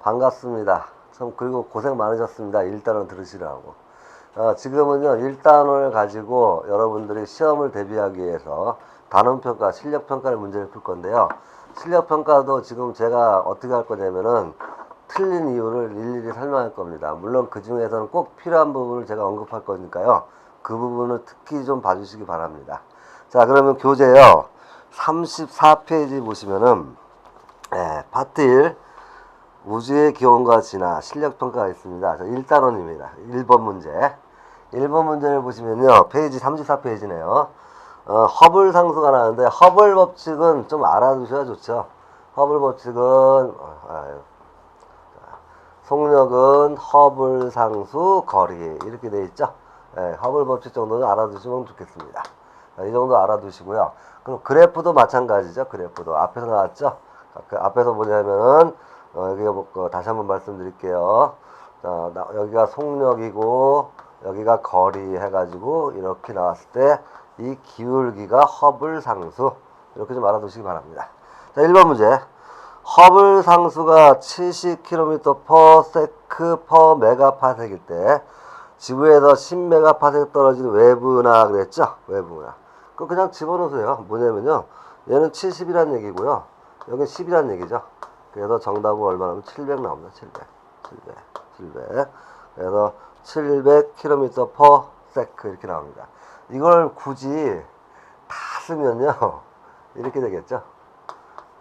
반갑습니다. 참 그리고 고생 많으셨습니다. 1단원 들으시라고. 지금은요 1단원을 가지고 여러분들이 시험을 대비하기 위해서 단원평가, 실력평가를 문제를 풀 건데요. 실력평가도 지금 제가 어떻게 할 거냐면은 틀린 이유를 일일이 설명할 겁니다. 물론 그 중에서는 꼭 필요한 부분을 제가 언급할 거니까요. 그 부분을 특히 좀 봐주시기 바랍니다. 자, 그러면 교재요. 34페이지 보시면은 파트 1 우주의 기원과 진화 실력평가가 있습니다. 1단원입니다. 1번 문제. 1번 문제를 보시면요. 페이지 34페이지네요. 허블 상수가 나오는데 허블 법칙은 좀 알아두셔야 좋죠. 허블 법칙은 속력은 허블 상수 거리 이렇게 돼 있죠. 허블 법칙 정도는 알아두시면 좋겠습니다. 이 정도 알아두시고요. 그럼 그래프도 마찬가지죠. 그래프도 앞에서 나왔죠. 앞에서 뭐냐면은 여기가 다시 한번 말씀드릴게요. 여기가 속력이고 여기가 거리 해가지고 이렇게 나왔을 때 이 기울기가 허블 상수 이렇게 좀 알아두시기 바랍니다. 자, 1번 문제. 허블 상수가 70km/s/메가파섹일 때 지구에서 10메가파섹 떨어진 외부나 그랬죠? 외부나. 그럼 그냥 집어넣으세요. 뭐냐면요. 얘는 70이란 얘기고요. 여기는 10이란 얘기죠. 그래서 정답은 얼마나면 700 나옵니다. 700. 그래서 700km/s 이렇게 나옵니다. 이걸 굳이 다 쓰면요. 이렇게 되겠죠.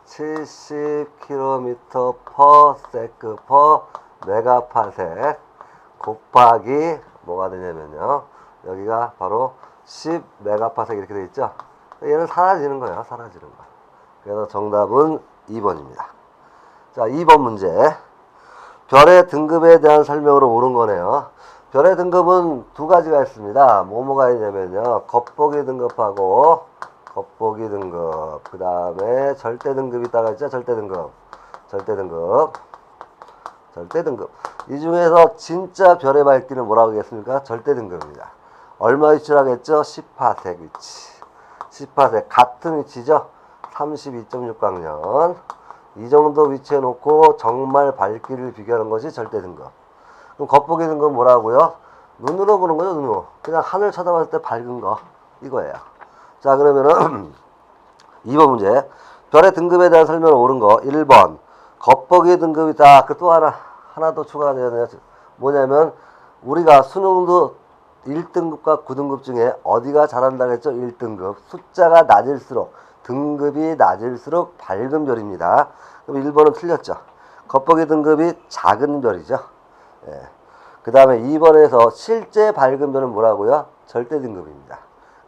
70km/s/메가파섹 곱하기 뭐가 되냐면요. 여기가 바로 10메가파섹 이렇게 되어 있죠. 얘는 사라지는 거예요. 사라지는 거. 그래서 정답은 2번입니다. 자, 2번 문제. 별의 등급에 대한 설명으로 옳은 거네요. 별의 등급은 두 가지가 있습니다. 뭐가 있냐면요. 겉보기 등급하고 겉보기 등급. 그 다음에 절대 등급이 있다가 있죠. 절대 등급. 이 중에서 진짜 별의 밝기는 뭐라고 하겠습니까? 절대 등급입니다. 얼마 위치라고 했죠? 10파섹 위치. 10파섹. 같은 위치죠? 32.6광년. 이 정도 위치해 놓고 정말 밝기를 비교하는 것이 절대 등급. 그럼 겉보기 등급은 뭐라고요? 눈으로 보는 거죠, 눈으로. 그냥 하늘 쳐다봤을 때 밝은 거. 이거예요. 자, 그러면은 2번 문제. 별의 등급에 대한 설명을 옳은 거. 1번. 겉보기 등급이다. 그 또 하나 더 추가가 되네요. 뭐냐면 우리가 수능도 1등급과 9등급 중에 어디가 잘한다고 했죠? 1등급. 숫자가 낮을수록 등급이 낮을수록 밝은 별입니다. 그럼 1번은 틀렸죠. 겉보기 등급이 작은 별이죠. 그 다음에 2번에서 실제 밝은 별은 뭐라고요? 절대 등급입니다.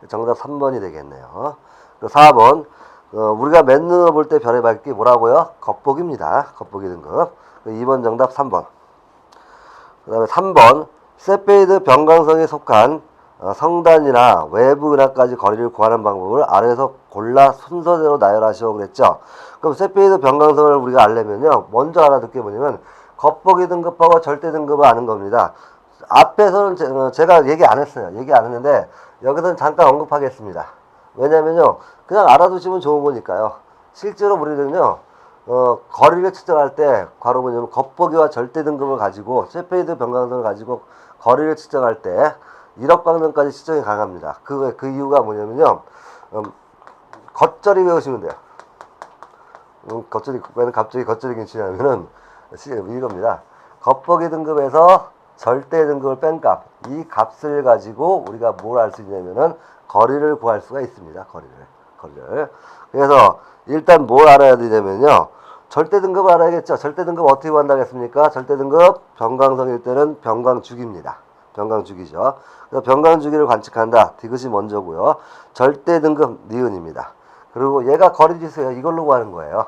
정답 3번이 되겠네요. 4번 우리가 맨눈으로 볼 때 별의 밝기 뭐라고요? 겉보기입니다. 겉보기 등급. 2번 정답 3번. 그 다음에 3번 세페이드 변광성에 속한 성단이나 외부 은하까지 거리를 구하는 방법을 아래에서 골라 순서대로 나열하시오 그랬죠. 그럼 세페이드 변광성을 우리가 알려면요. 먼저 알아둘 게 뭐냐면 겉보기 등급하고 절대 등급을 아는 겁니다. 앞에서는 제가 얘기 안 했어요. 얘기 안 했는데 여기서는 잠깐 언급하겠습니다. 왜냐면요. 그냥 알아두시면 좋은 거니까요. 실제로 우리는요. 거리를 측정할 때 바로 뭐냐면 겉보기와 절대 등급을 가지고 세페이드 변광성을 가지고 거리를 측정할 때 1억 광년까지 측정이 가능합니다. 그 이유가 뭐냐면요. 겉절이 외우시면 돼요. 왜 갑자기 겉절이 괜찮냐면은 이겁니다. 겉보기 등급에서 절대 등급을 뺀 값, 이 값을 가지고 우리가 뭘 알 수 있냐면은 거리를 구할 수가 있습니다. 거리를. 그래서 일단 뭘 알아야 되냐면요. 절대 등급 알아야겠죠. 절대 등급 어떻게 구한다고 했습니까? 절대 등급 변광성일 때는 변광주기입니다. 변광주기죠. 그래서 변광주기를 관측한다. 디귿이 먼저고요. 절대 등급 니은입니다. 그리고 얘가 거리지수예요. 이걸로 구하는 거예요.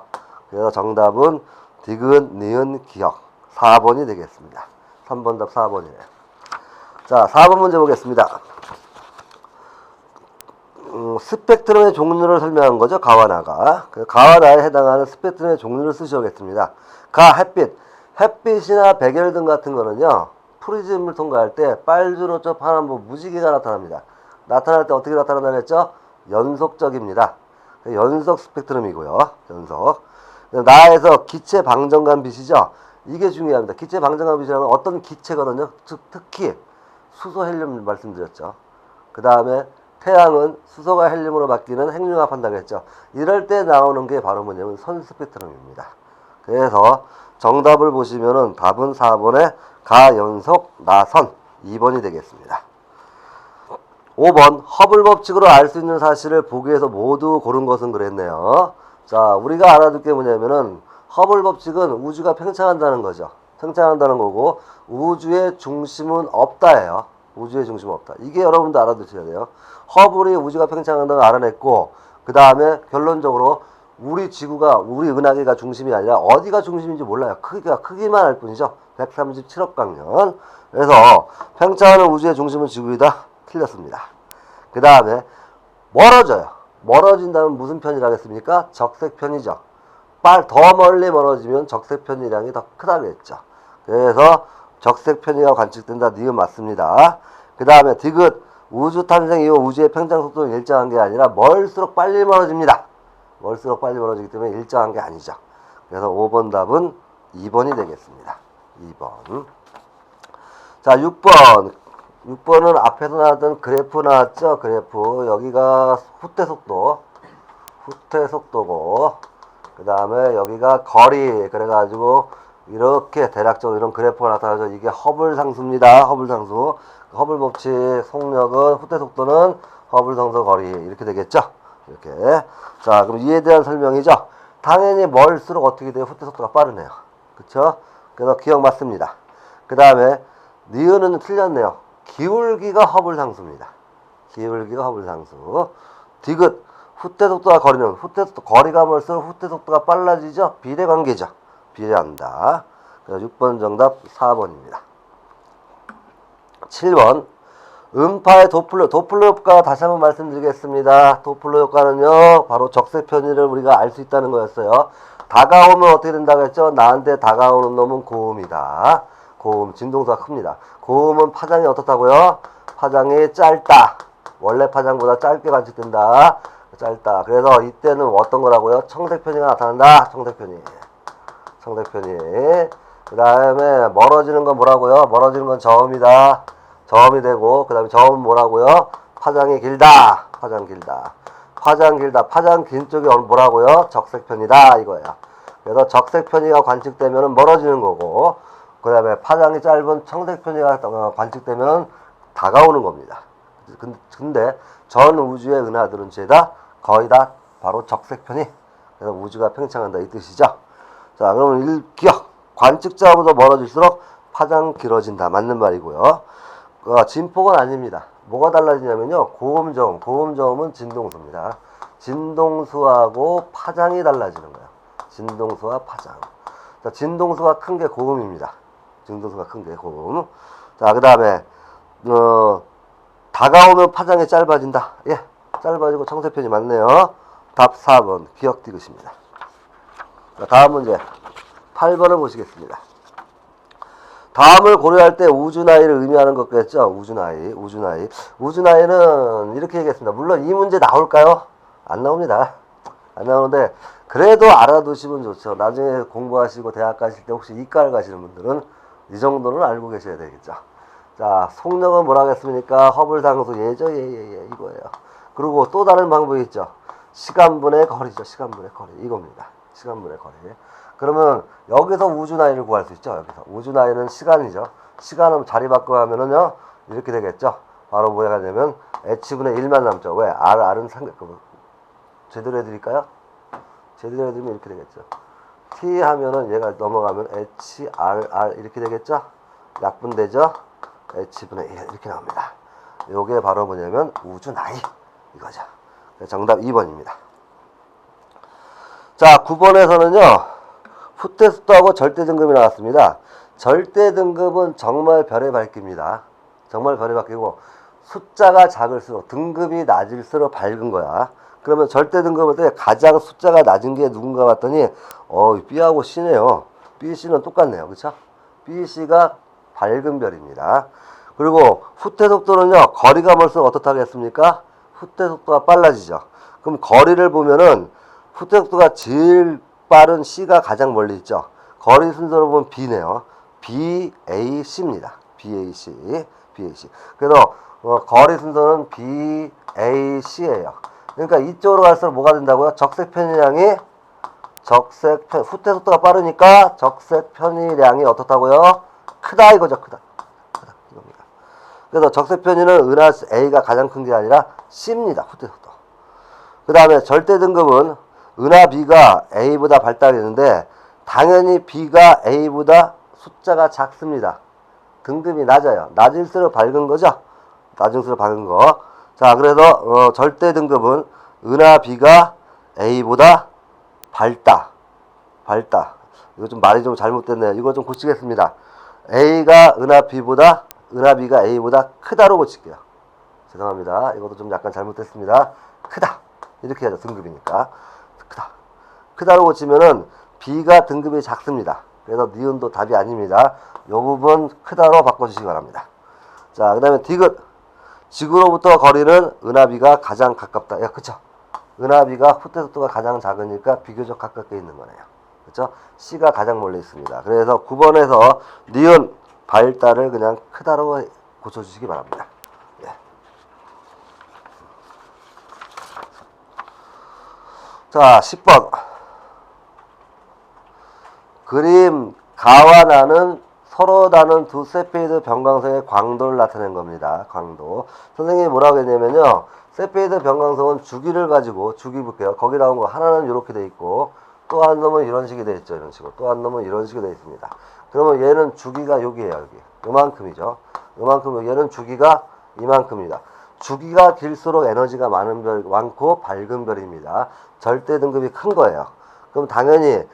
그래서 정답은 디귿, 니은, 기억 4번이 되겠습니다. 3번 답 4번이네요. 자, 4번 문제 보겠습니다. 스펙트럼의 종류를 설명한 거죠. 가와 나가. 가와 나에 해당하는 스펙트럼의 종류를 쓰셔야겠습니다. 가, 햇빛이나 백열등 같은 거는요. 프리즘을 통과할 때 빨주노초 파란보 무지개가 나타납니다. 나타날 때 어떻게 나타난다고 했죠? 연속적입니다. 연속 스펙트럼이고요. 연속. 나에서 기체 방정간 빛이죠. 이게 중요합니다. 기체 방정식 위치라는 어떤 기체거든요. 특히 수소 헬륨 말씀드렸죠. 그 다음에 태양은 수소가 헬륨으로 바뀌는 핵융합한다고 했죠. 이럴 때 나오는 게 바로 뭐냐면 선 스펙트럼입니다. 그래서 정답을 보시면은 답은 4번에 가연속 나선 2번이 되겠습니다. 5번 허블 법칙으로 알 수 있는 사실을 보기에서 모두 고른 것은 그랬네요. 자, 우리가 알아둘 게 뭐냐면은 허블 법칙은 우주가 팽창한다는 거죠. 팽창한다는 거고 우주의 중심은 없다예요. 우주의 중심은 없다. 이게 여러분도 알아두셔야 돼요. 허블이 우주가 팽창한다는 걸 알아냈고 그 다음에 결론적으로 우리 지구가 우리 은하계가 중심이 아니라 어디가 중심인지 몰라요. 크기만 알 뿐이죠. 137억 광년. 그래서 팽창하는 우주의 중심은 지구이다. 틀렸습니다. 그 다음에 멀어져요. 멀어진다면 무슨 편이라겠습니까? 적색편이죠. 더 멀리 멀어지면 적색편이량이 더 크다고 했죠. 그래서 적색편이가 관측된다. 니은 맞습니다. 그 다음에 디귿 우주 탄생 이후 우주의 팽창 속도는 일정한 게 아니라 멀수록 빨리 멀어집니다. 멀수록 빨리 멀어지기 때문에 일정한 게 아니죠. 그래서 5번 답은 2번이 되겠습니다. 2번. 자, 6번. 6번은 앞에서 나왔던 그래프 나왔죠? 그래프. 여기가 후퇴 속도고, 그 다음에 여기가 거리. 그래가지고, 이렇게 대략적으로 이런 그래프가 나타나죠. 이게 허블 상수입니다. 허블 상수. 허블 법칙 속력은, 후퇴 속도는 허블 상수 거리. 이렇게 되겠죠? 이렇게. 자, 그럼 이에 대한 설명이죠? 당연히 멀수록 어떻게 돼요? 후퇴 속도가 빠르네요. 그쵸? 그래서 기억 맞습니다. 그 다음에, 니은은 틀렸네요. 기울기가 허블 상수입니다. 기울기가 허블 상수. 디귿 후퇴 속도와 거리는 거리가 멀수록 후퇴 속도가 빨라지죠. 비례 관계죠. 비례한다. 그래서 6번 정답 4번입니다. 7번 음파의 도플러 효과 다시 한번 말씀드리겠습니다. 도플러 효과는요 바로 적색 편의를 우리가 알 수 있다는 거였어요. 다가오면 어떻게 된다고 했죠? 나한테 다가오는 놈은 고음이다. 고음, 진동수가 큽니다. 고음은 파장이 어떻다고요? 파장이 짧다. 원래 파장보다 짧게 관측된다. 짧다. 그래서 이때는 어떤 거라고요? 청색 편의가 나타난다. 청색 편의. 그 다음에 멀어지는 건 뭐라고요? 멀어지는 건 저음이다. 저음이 되고 그 다음에 저음은 뭐라고요? 파장이 길다. 파장 길다. 파장 긴 쪽이 뭐라고요? 적색 편이다. 이거예요. 그래서 적색 편의가 관측되면 멀어지는 거고 그 다음에 파장이 짧은 청색 편의가 관측되면 다가오는 겁니다. 근데 전 우주의 은하들은 죄다 거의 다 바로 적색 편의. 그래서 우주가 팽창한다 이 뜻이죠. 자, 그러면 기억. 관측자보다 멀어질수록 파장 길어진다. 맞는 말이고요. 진폭은 아닙니다. 뭐가 달라지냐면요. 고음저음은 진동수입니다. 진동수하고 파장이 달라지는 거예요. 진동수와 파장. 자, 진동수가 큰 게 고음입니다. 진동수가 큰 게 고음. 자, 그 다음에 다가오면 파장이 짧아진다. 예, 짧아지고 청색편이 맞네요. 답 4번 기억 디귿입니다. 자, 다음 문제 8번을 보시겠습니다. 다음을 고려할 때 우주나이를 의미하는 것겠죠. 우주나이는 이렇게 얘기했습니다. 물론 이 문제 나올까요? 안 나옵니다. 안 나오는데 그래도 알아두시면 좋죠. 나중에 공부하시고 대학 가실 때 혹시 이과를 가시는 분들은 이 정도는 알고 계셔야 되겠죠. 자, 속력은 뭐라 하겠습니까? 허블 상수 예죠. 예, 이거예요. 그리고 또 다른 방법이 있죠. 시간분의 거리죠. 시간분의 거리. 이겁니다. 시간분의 거리. 그러면 여기서 우주 나이를 구할 수 있죠. 여기서 우주 나이는 시간이죠. 시간은 자리 바꾸어 하면은요 이렇게 되겠죠. 바로 뭐가 되면 h분의 1만 남죠. 왜? r은 제대로 해드릴까요? 제대로 해드리면 이렇게 되겠죠. t 하면은 얘가 넘어가면 hrr 이렇게 되겠죠. 약분되죠. h분의 1 이렇게 나옵니다. 요게 바로 뭐냐면 우주 나이 이거죠. 정답 2번입니다. 자, 9번에서는요. 후퇴 속도하고 절대 등급이 나왔습니다. 절대 등급은 정말 별의 밝기입니다. 정말 별의 밝기고 숫자가 작을수록 등급이 낮을수록 밝은 거야. 그러면 절대 등급을 때 가장 숫자가 낮은 게 누군가 봤더니 B하고 C네요. B, C는 똑같네요. 그쵸? B, C가 밝은 별입니다. 그리고 후퇴 속도는요. 거리가 멀수록 어떻다고 했습니까? 후퇴 속도가 빨라지죠. 그럼 거리를 보면은 후퇴 속도가 제일 빠른 C가 가장 멀리 있죠. 거리 순서로 보면 B네요. BAC입니다. BAC. 그래서 거리 순서는 BAC예요. 그러니까 이쪽으로 갈수록 뭐가 된다고요? 적색 편의량이 후퇴 속도가 빠르니까 적색 편의량이 어떻다고요? 크다 이거죠. 크다 이겁니다. 그래서 적색 편의는 은하 A가 가장 큰 게 아니라 C입니다. 후퇴 속도. 그 다음에 절대 등급은 은하 B가 A보다 발달했는데 당연히 B가 A보다 숫자가 작습니다. 등급이 낮아요. 낮을수록 밝은 거죠. 낮을수록 밝은 거. 자, 그래서 절대 등급은 은하 B가 A보다 밝다. 이거 좀 말이 좀 잘못됐네요. 이거 좀 고치겠습니다. 은하 B가 A보다 크다로 고칠게요. 죄송합니다. 이것도 좀 약간 잘못됐습니다. 크다. 이렇게 해야죠. 등급이니까. 크다로 고치면은 B가 등급이 작습니다. 그래서 니은도 답이 아닙니다. 이 부분 크다로 바꿔주시기 바랍니다. 자, 그 다음에 디귿. 지구로부터 거리는 은하 B가 가장 가깝다. 그쵸? 은하 B가 후퇴 속도가 가장 작으니까 비교적 가깝게 있는 거네요. 그쵸? C가 가장 멀리 있습니다. 그래서 9번에서 니은 발달을 그냥 크다로 고쳐주시기 바랍니다. 예. 자, 10번. 그림 가와 나는 서로 다른 두 세페이드 변광성의 광도를 나타낸 겁니다. 광도. 선생님이 뭐라고 했냐면요. 세페이드 변광성은 주기를 가지고, 주기 볼게요. 거기 나온 거 하나는 이렇게 돼 있고, 또 한 놈은 이런 식이 돼 있죠. 이런 식으로. 또 한 놈은 이런 식으로 돼 있습니다. 그러면 얘는 주기가 여기에요. 여기. 요만큼이죠. 요만큼, 얘는 주기가 이만큼입니다. 주기가 길수록 에너지가 많고 밝은 별입니다. 절대 등급이 큰 거예요. 그럼 당연히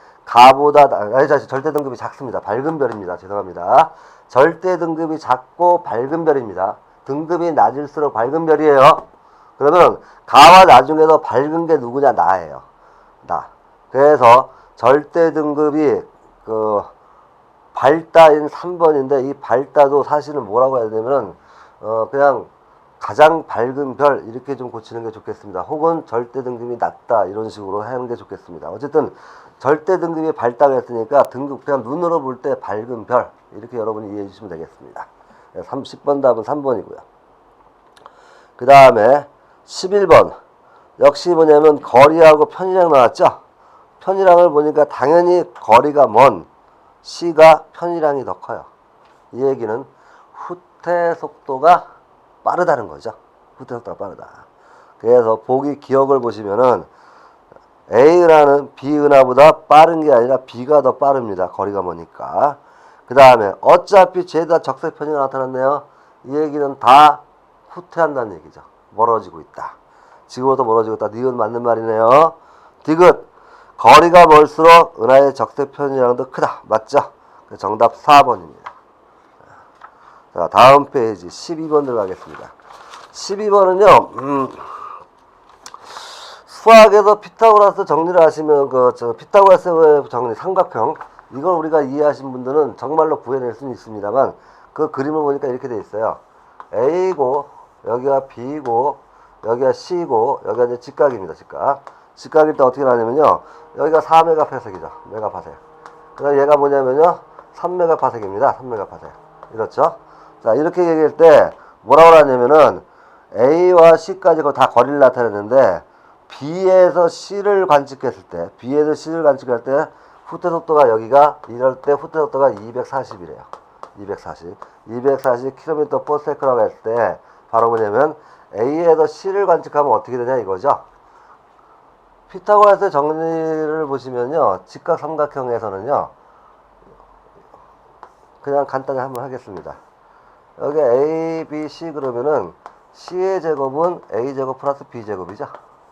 절대 등급이 작습니다. 밝은 별입니다. 죄송합니다. 절대 등급이 작고 밝은 별입니다. 등급이 낮을수록 밝은 별이에요. 그러면 가와 나 중에서 밝은 게 누구냐? 나예요. 나. 그래서 절대 등급이 밝다인 3번인데 이 밝다도 사실은 뭐라고 해야 되냐면 그냥 가장 밝은 별 이렇게 좀 고치는 게 좋겠습니다. 혹은 절대 등급이 낮다 이런 식으로 하는 게 좋겠습니다. 어쨌든 절대 등급이 밝다고 했으니까 등급 그냥 눈으로 볼 때 밝은 별 이렇게 여러분이 이해해 주시면 되겠습니다. 10번 답은 3번이고요. 그 다음에 11번 역시 뭐냐면 거리하고 편의량 나왔죠. 편의량을 보니까 당연히 거리가 먼 C가 편의량이 더 커요. 이 얘기는 후퇴 속도가 빠르다는 거죠. 후퇴 속도가 빠르다. 그래서 보기 기억을 보시면은 A은하는 B은하보다 빠른 게 아니라 B가 더 빠릅니다. 거리가 머니까. 그 다음에 어차피 죄다 적색 편의가 나타났네요. 이 얘기는 다 후퇴한다는 얘기죠. 멀어지고 있다. 지금부터 멀어지고 있다. 니은 맞는 말이네요. 디귿. 거리가 멀수록 은하의 적색 편의량도 크다. 맞죠? 정답 4번입니다. 자, 다음 페이지 12번 들어가겠습니다. 12번은요. 수학에서 피타고라스 정리를 하시면 피타고라스의 정리 삼각형 이걸 우리가 이해하신 분들은 정말로 구해낼 수는 있습니다만 그 그림을 보니까 이렇게 돼 있어요. A고 여기가 B고 여기가 C고 여기가 이제 직각입니다. 직각일 때 어떻게 나냐면요. 여기가 4메가파섹이죠. 메가파섹. 그다음 얘가 뭐냐면요. 3메가파섹입니다. 3메가파섹. 이렇죠? 자, 이렇게 얘기할 때 뭐라고 하냐면은 A와 C까지 다 거리를 나타냈는데 B에서 C를 관측했을 때 후퇴 속도가 여기가 이럴 때 후퇴 속도가 240이래요. 240km/s라고 했을 때 바로 뭐냐면 A에서 C를 관측하면 어떻게 되냐 이거죠. 피타고라스 정리를 보시면요. 직각 삼각형에서는요. 그냥 간단히 한번 하겠습니다. 여기 A, B, C 그러면은 C의 제곱은 A제곱 플러스 B제곱이죠.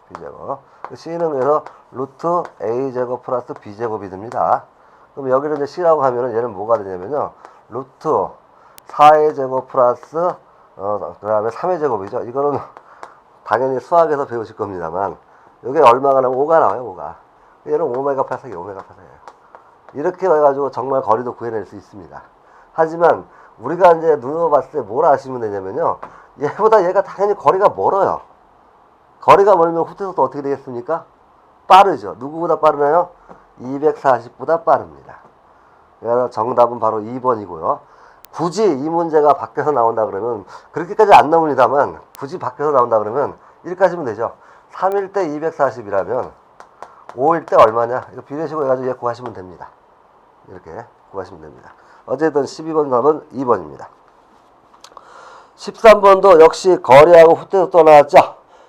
B제곱. C는 그래서 루트 A제곱 플러스 B제곱이 됩니다. 그럼 여기를 이제 C라고 하면은 얘는 뭐가 되냐면요. 루트 4의 제곱 플러스 그 다음에 3의 제곱이죠. 이거는 당연히 수학에서 배우실 겁니다만 여기 얼마가 나오면 5가 나와요. 5가. 얘는 5메가파섹이에요. 5메가파섹. 이렇게 해가지고 정말 거리도 구해낼 수 있습니다. 하지만 우리가 이제 눈으로 봤을 때 뭘 아시면 되냐면요. 얘보다 얘가 당연히 거리가 멀어요. 거리가 멀면 후퇴속도 어떻게 되겠습니까? 빠르죠. 누구보다 빠르나요? 240보다 빠릅니다. 그래서 정답은 바로 2번이고요. 굳이 이 문제가 밖에서 나온다 그러면 그렇게까지 안 나옵니다만 굳이 밖에서 나온다 그러면 1까지면 되죠. 3일 때 240이라면 5일 때 얼마냐? 이거 비례식으로 해가지고 얘 구하시면 됩니다. 이렇게 구하시면 됩니다. 어쨌든 12번 답은 2번입니다. 13번도 역시 거리하고 후퇴속도가 나왔죠.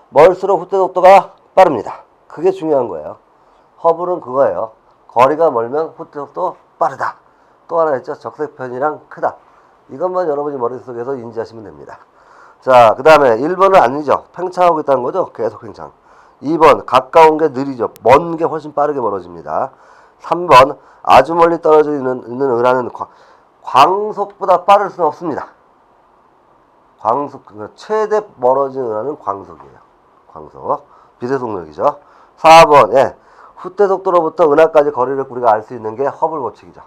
멀수록 후퇴속도가 빠릅니다. 그게 중요한 거예요. 허블은 그거예요. 거리가 멀면 후퇴속도 빠르다. 또 하나 있죠. 적색편이랑 크다. 이것만 여러분이 머릿속에서 인지하시면 됩니다. 자, 그 다음에 1번은 아니죠. 팽창하고 있다는 거죠. 계속 팽창. 2번 가까운 게 느리죠. 먼 게 훨씬 빠르게 멀어집니다. 3번 아주 멀리 떨어져 있는 은하는 광속보다 빠를 수는 없습니다. 광속, 최대 멀어진 은하는 광속이에요. 광속. 비례속력이죠. 4번, 예. 후퇴속도로부터 은하까지 거리를 우리가 알 수 있는 게 허블 법칙이죠.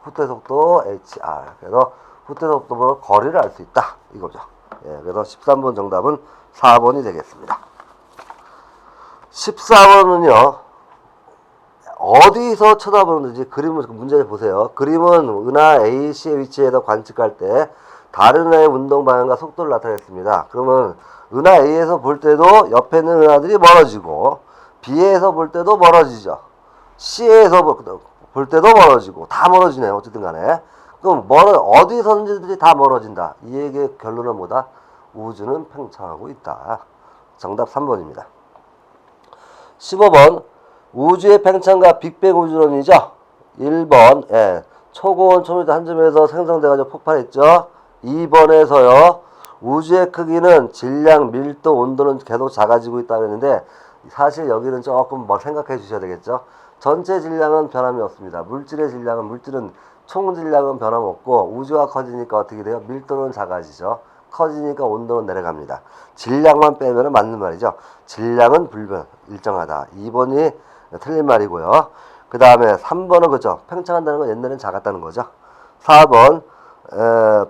후퇴속도 HR. 그래서 후퇴속도로 거리를 알 수 있다. 이거죠. 예, 그래서 13번 정답은 4번이 되겠습니다. 14번은요, 어디서 쳐다보는지 그림을 문제를 보세요. 그림은 은하 AC의 위치에서 관측할 때 다른 은하의 운동 방향과 속도를 나타냈습니다. 그러면 은하 A에서 볼 때도 옆에 있는 은하들이 멀어지고 B에서 볼 때도 멀어지죠. C에서 볼 때도 멀어지고 다 멀어지네요. 어쨌든 간에. 그럼 어디서든지 다 멀어진다. 이 얘기의 결론은 뭐다? 우주는 팽창하고 있다. 정답 3번입니다. 15번 우주의 팽창과 빅뱅 우주론이죠. 1번 예, 초고온 초밀도 한 점에서 생성돼가지고 폭발했죠. 2번에서요. 우주의 크기는 질량, 밀도, 온도는 계속 작아지고 있다고 했는데 사실 여기는 조금 생각해 주셔야 되겠죠. 전체 질량은 변함이 없습니다. 물질의 질량은 총 질량은 변함없고 우주가 커지니까 어떻게 돼요? 밀도는 작아지죠. 커지니까 온도는 내려갑니다. 질량만 빼면 맞는 말이죠. 질량은 불변, 일정하다. 2번이 틀린 말이고요. 그 다음에 3번은 그죠. 팽창한다는 건 옛날엔 작았다는 거죠. 4번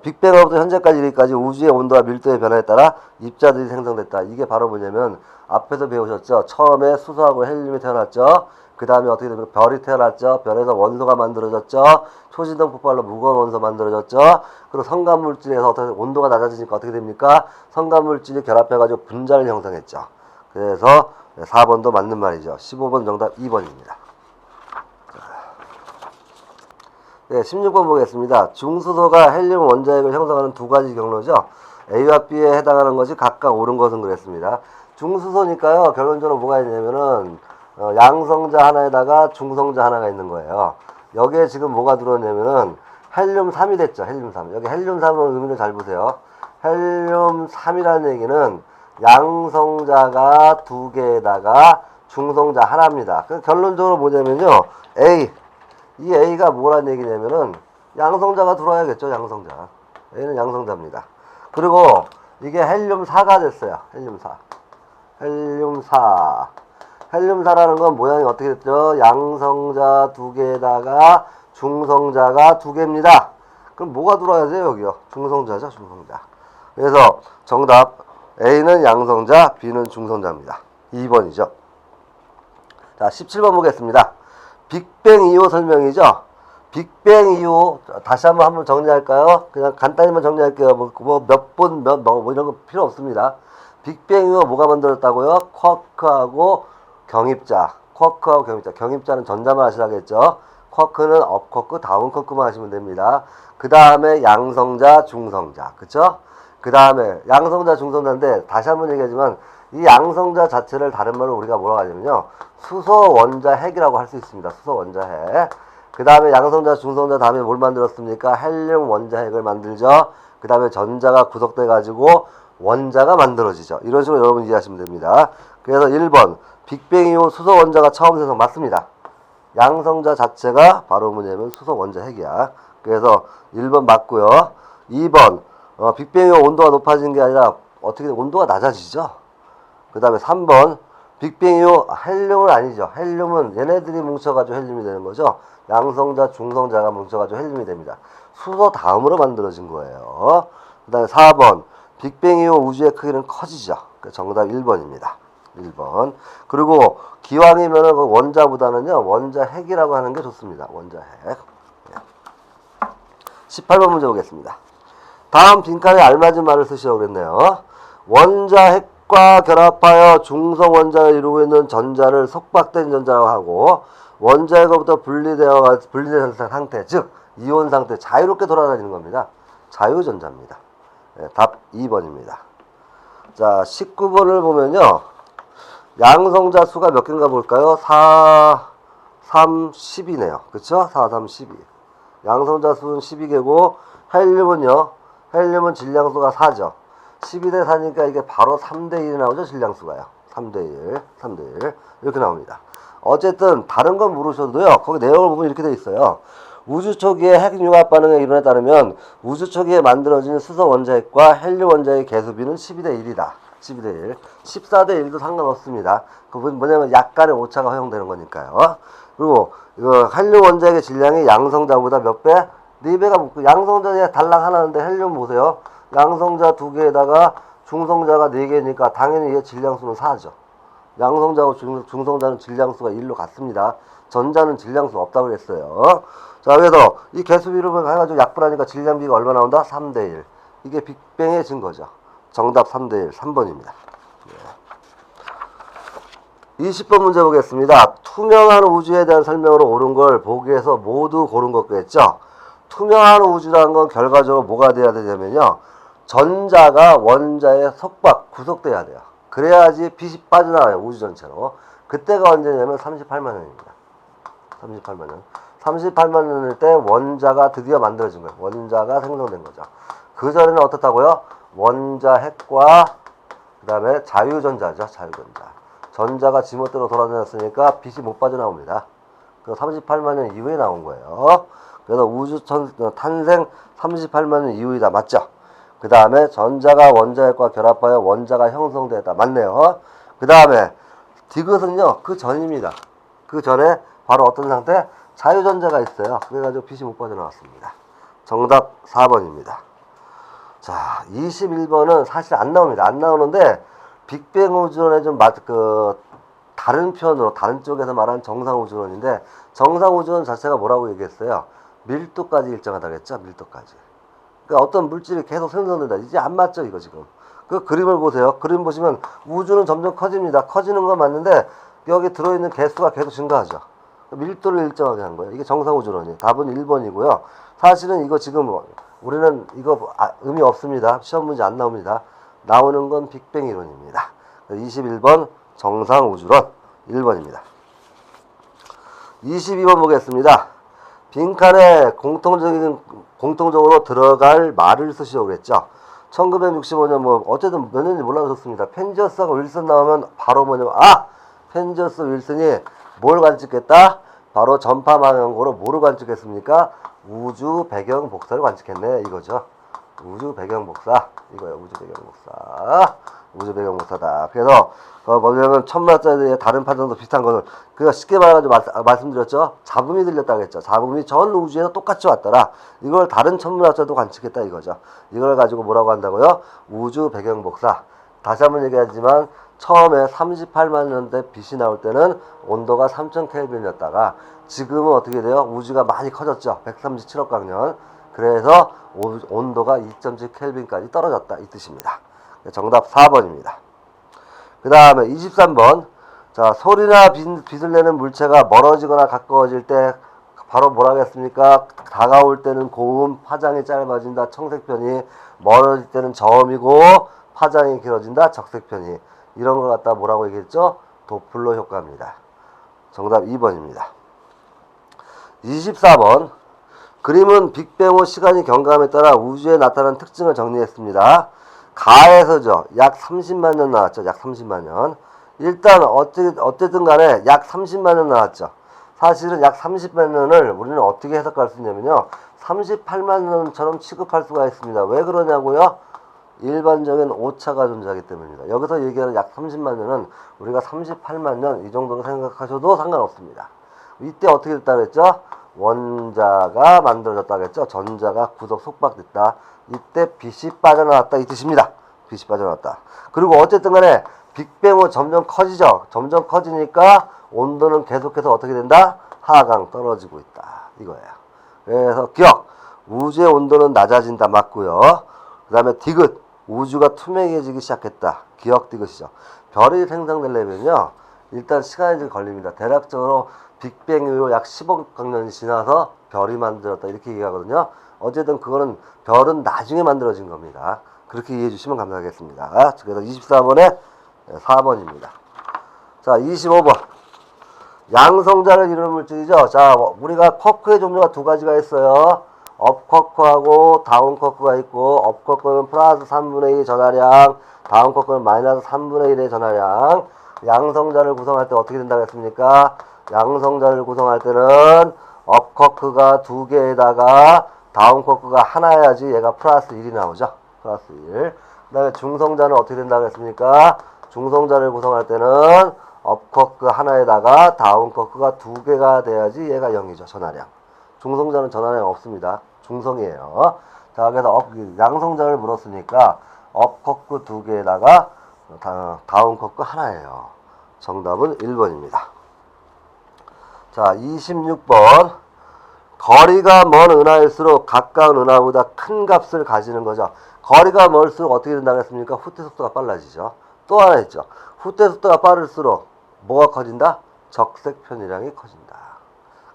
빅뱅으로부터 현재까지 이르기까지 우주의 온도와 밀도의 변화에 따라 입자들이 생성됐다. 이게 바로 뭐냐면 앞에서 배우셨죠. 처음에 수소하고 헬륨이 태어났죠. 그 다음에 어떻게 되면 별이 태어났죠. 별에서 원소가 만들어졌죠. 초신성 폭발로 무거운 원소 만들어졌죠. 그리고 성간물질에서 어떻게 온도가 낮아지니까 어떻게 됩니까? 성간물질이 결합해가지고 분자를 형성했죠. 그래서 4번도 맞는 말이죠. 15번 정답 2번입니다. 네, 16번 보겠습니다. 중수소가 헬륨 원자핵을 형성하는 두 가지 경로죠. A와 B에 해당하는 것이 각각 옳은 것은 그랬습니다. 중수소니까요. 결론적으로 뭐가 있냐면은 양성자 하나에다가 중성자 하나가 있는 거예요. 여기에 지금 뭐가 들어왔냐면은 헬륨 3이 됐죠. 헬륨 3. 여기 헬륨 3은 의미를 잘 보세요. 헬륨 3이라는 얘기는 양성자가 두 개에다가 중성자 하나입니다. 그 결론적으로 뭐냐면요. 이 A가 뭐란 얘기냐면은 양성자가 들어와야겠죠. 양성자. A는 양성자입니다. 그리고 이게 헬륨 4가 됐어요. 헬륨 4. 헬륨 4. 헬륨 4라는 건 모양이 어떻게 됐죠? 양성자 두 개에다가 중성자가 두 개입니다. 그럼 뭐가 들어와야 돼요? 여기요. 중성자죠. 중성자. 그래서 정답 A는 양성자, B는 중성자입니다. 2번이죠. 자, 17번 보겠습니다. 빅뱅 이후 설명이죠. 빅뱅 이후 다시 한번 정리할까요? 그냥 간단히만 정리할게요. 뭐 이런 거 필요 없습니다. 빅뱅 이후 뭐가 만들었다고요? 쿼크하고 경입자. 쿼크하고 경입자. 경입자는 전자만 하시라겠죠. 쿼크는 업 쿼크, 다운 쿼크만 하시면 됩니다. 그 다음에 양성자, 중성자. 그쵸? 그 다음에 양성자, 중성자인데 다시 한번 얘기하지만 이 양성자 자체를 다른 말로 우리가 뭐라고 하냐면요. 수소 원자 핵이라고 할 수 있습니다. 수소 원자 핵. 그 다음에 양성자, 중성자 다음에 뭘 만들었습니까? 헬륨 원자 핵을 만들죠. 그 다음에 전자가 구속돼 가지고 원자가 만들어지죠. 이런 식으로 여러분 이해하시면 됩니다. 그래서 1번 빅뱅 이후 수소 원자가 처음 생성 맞습니다. 양성자 자체가 바로 뭐냐면 수소 원자 핵이야. 그래서 1번 맞고요. 2번 빅뱅 이후 온도가 높아지는 게 아니라 어떻게 온도가 낮아지죠. 그 다음에 3번 빅뱅 이후 헬륨은 아니죠. 헬륨은 얘네들이 뭉쳐가지고 헬륨이 되는 거죠. 양성자, 중성자가 뭉쳐가지고 헬륨이 됩니다. 수소 다음으로 만들어진 거예요. 그 다음에 4번 빅뱅 이후 우주의 크기는 커지죠. 정답 1번입니다. 1번. 그리고 기왕이면은 그 원자보다는요 원자 핵이라고 하는 게 좋습니다. 원자 핵. 예. 18번 문제 보겠습니다. 다음 빈칸에 알맞은 말을 쓰시라고 그랬네요. 원자 핵과 결합하여 중성 원자를 이루고 있는 전자를 속박된 전자라고 하고 원자핵으로부터 분리된 상태, 즉 이온 상태 자유롭게 돌아다니는 겁니다. 자유전자입니다. 네, 답 2번입니다. 자, 19번을 보면요. 양성자 수가 몇 개인가 볼까요? 4, 3, 10이네요. 그쵸? 4, 3, 12. 양성자 수는 12개고 헬륨은요. 헬륨은 질량수가 4죠. 12대 4니까 이게 바로 3대 1이 나오죠. 질량수가요. 3대 1, 3대 1 이렇게 나옵니다. 어쨌든 다른 건 모르셔도요. 거기 내용을 보면 이렇게 돼 있어요. 우주 초기의 핵융합 반응의 이론에 따르면 우주 초기에 만들어진 수소 원자핵과 헬륨 원자의 개수비는 12대 1이다. 12대 1. 14대 1도 상관없습니다. 그건 뭐냐면 약간의 오차가 허용되는 거니까요. 그리고 이거 헬륨 원자핵의 질량이 양성자보다 몇 배? 4배가 붙고 양성자에 달랑 하나인데 헬륨 보세요. 양성자 2개에다가 중성자가 4개니까 당연히 얘 질량수는 4죠. 양성자하고 중성자는 질량수가 1로 같습니다. 전자는 질량수가 없다고 그랬어요. 자, 그래서 이 개수비로 해가지고 약분하니까 질량비가 얼마 나온다? 3대 1. 이게 빅뱅의 증거죠. 정답 3대 1, 3번입니다. 20번 문제 보겠습니다. 투명한 우주에 대한 설명으로 옳은 걸 보기에서 모두 고른 거겠죠. 투명한 우주라는 건 결과적으로 뭐가 돼야 되냐면요. 전자가 원자에 속박, 구속돼야 돼요. 그래야지 빛이 빠져나와요. 우주 전체로. 그때가 언제냐면 38만 년입니다. 38만 년. 38만 년일 때 원자가 드디어 만들어진 거예요. 원자가 생성된 거죠. 그 전에는 어떻다고요? 원자 핵과 그 다음에 자유전자죠. 자유전자. 전자가 지멋대로 돌아다녔으니까 빛이 못 빠져나옵니다. 그 38만 년 이후에 나온 거예요. 그래서 우주 탄생 38만 년 이후이다. 맞죠? 그 다음에 전자가 원자핵과 결합하여 원자가 형성되었다. 맞네요. 그 다음에 디귿은요. 그 전입니다. 그 전에 바로 어떤 상태? 자유전자가 있어요. 그래가지고 빛이 못 빠져나왔습니다. 정답 4번입니다. 자, 21번은 사실 안 나옵니다. 안 나오는데 빅뱅 우주론의 좀 다른 편으로 다른 쪽에서 말하는 정상 우주론인데 정상 우주론 자체가 뭐라고 얘기했어요? 밀도까지 일정하다고 했죠. 밀도까지. 그러니까 어떤 물질이 계속 생성된다. 이제 안 맞죠, 이거 지금. 그 그림을 보세요. 그림 보시면 우주는 점점 커집니다. 커지는 건 맞는데 여기 들어있는 개수가 계속 증가하죠. 밀도를 일정하게 한 거예요. 이게 정상 우주론이에요. 답은 1번이고요. 사실은 이거 지금 우리는 이거 의미 없습니다. 시험 문제 안 나옵니다. 나오는 건 빅뱅 이론입니다. 21번 정상 우주론 1번입니다. 22번 보겠습니다. 빈칸에 공통적으로 들어갈 말을 쓰시려고 그랬죠. 1965년 어쨌든 몇 년인지 몰라도 좋습니다. 펜지어스하고 윌슨 나오면 바로 뭐냐면 펜지어스 윌슨이 뭘 관측했다? 바로 전파 망원고로 뭐를 관측했습니까? 우주 배경 복사를 관측했네 이거죠. 우주 배경 복사 이거예요. 우주 배경 복사. 우주 배경 복사다. 그래서 뭐냐면 천문학자들의 다른 판정도 비슷한 거는 그가 쉽게 말해가지고 말씀드렸죠. 잡음이 들렸다고 했죠. 잡음이 전 우주에서 똑같이 왔더라. 이걸 다른 천문학자도 관측했다 이거죠. 이걸 가지고 뭐라고 한다고요? 우주 배경 복사. 다시 한번 얘기하지만 처음에 38만 년대 빛이 나올 때는 온도가 3000 켈빈이었다가 지금은 어떻게 돼요? 우주가 많이 커졌죠. 137억 광년. 그래서 온도가 2.7 켈빈까지 떨어졌다 이 뜻입니다. 정답 4번입니다. 그 다음에 23번. 자, 소리나 빛을 내는 물체가 멀어지거나 가까워질 때 바로 뭐라 하겠습니까? 다가올 때는 고음, 파장이 짧아진다. 청색편이 멀어질 때는 저음이고 파장이 길어진다. 적색편이. 이런 걸 갖다 뭐라고 얘기했죠? 도플러 효과입니다. 정답 2번입니다. 24번. 그림은 빅뱅 후 시간이 경감에 따라 우주에 나타난 특징을 정리했습니다. 가에서죠. 약 30만 년 나왔죠. 약 30만 년. 일단 어쨌든 간에 약 30만 년 나왔죠. 사실은 약 30만 년을 우리는 어떻게 해석할 수 있냐면요. 38만 년처럼 취급할 수가 있습니다. 왜 그러냐고요? 일반적인 오차가 존재하기 때문입니다. 여기서 얘기하는 약 30만 년은 우리가 38만 년 이 정도로 생각하셔도 상관없습니다. 이때 어떻게 됐다 그랬죠? 원자가 만들어졌다 그랬죠? 전자가 구속 속박됐다. 이때 빛이 빠져나왔다 이 뜻입니다. 빛이 빠져나왔다. 그리고 어쨌든 간에 빅뱅 후 점점 커지죠. 점점 커지니까 온도는 계속해서 어떻게 된다? 하강 떨어지고 있다. 이거예요. 그래서 기억. 우주의 온도는 낮아진다. 맞고요. 그 다음에 디귿. 우주가 투명해지기 시작했다. 기억 디귿이죠. 별이 생성되려면요. 일단 시간이 좀 걸립니다. 대략적으로 빅뱅 이후 약 10억 광년이 지나서 별이 만들었다. 이렇게 얘기하거든요. 어쨌든 그거는 별은 나중에 만들어진 겁니다. 그렇게 이해해 주시면 감사하겠습니다. 그래서 24번에 4번입니다. 자, 25번. 양성자를 이루는 물질이죠. 자, 우리가 쿼크의 종류가 두 가지가 있어요. 업쿼크하고 다운쿼크가 있고, 업쿼크는 플러스 3분의 2 전하량, 다운쿼크는 마이너스 3분의 1의 전하량. 양성자를 구성할 때 어떻게 된다고 했습니까? 양성자를 구성할 때는 업쿼크가 두 개에다가 다운쿼크가 하나여야지 얘가 플러스 1이 나오죠. 플러스 1. 그 다음에 중성자는 어떻게 된다고 했습니까? 중성자를 구성할 때는 업쿼크 하나에다가 다운쿼크가 두 개가 돼야지 얘가 0이죠. 전하량. 중성자는 전하량 없습니다. 중성이에요. 자, 그래서 양성자를 물었으니까 업쿼크 두 개에다가 다운쿼크 하나예요. 정답은 1번입니다. 자, 26번. 거리가 먼 은하일수록 가까운 은하보다 큰 값을 가지는 거죠. 거리가 멀수록 어떻게 된다고 했습니까? 후퇴 속도가 빨라지죠. 또 하나 있죠. 후퇴 속도가 빠를수록 뭐가 커진다? 적색 편이량이 커진다.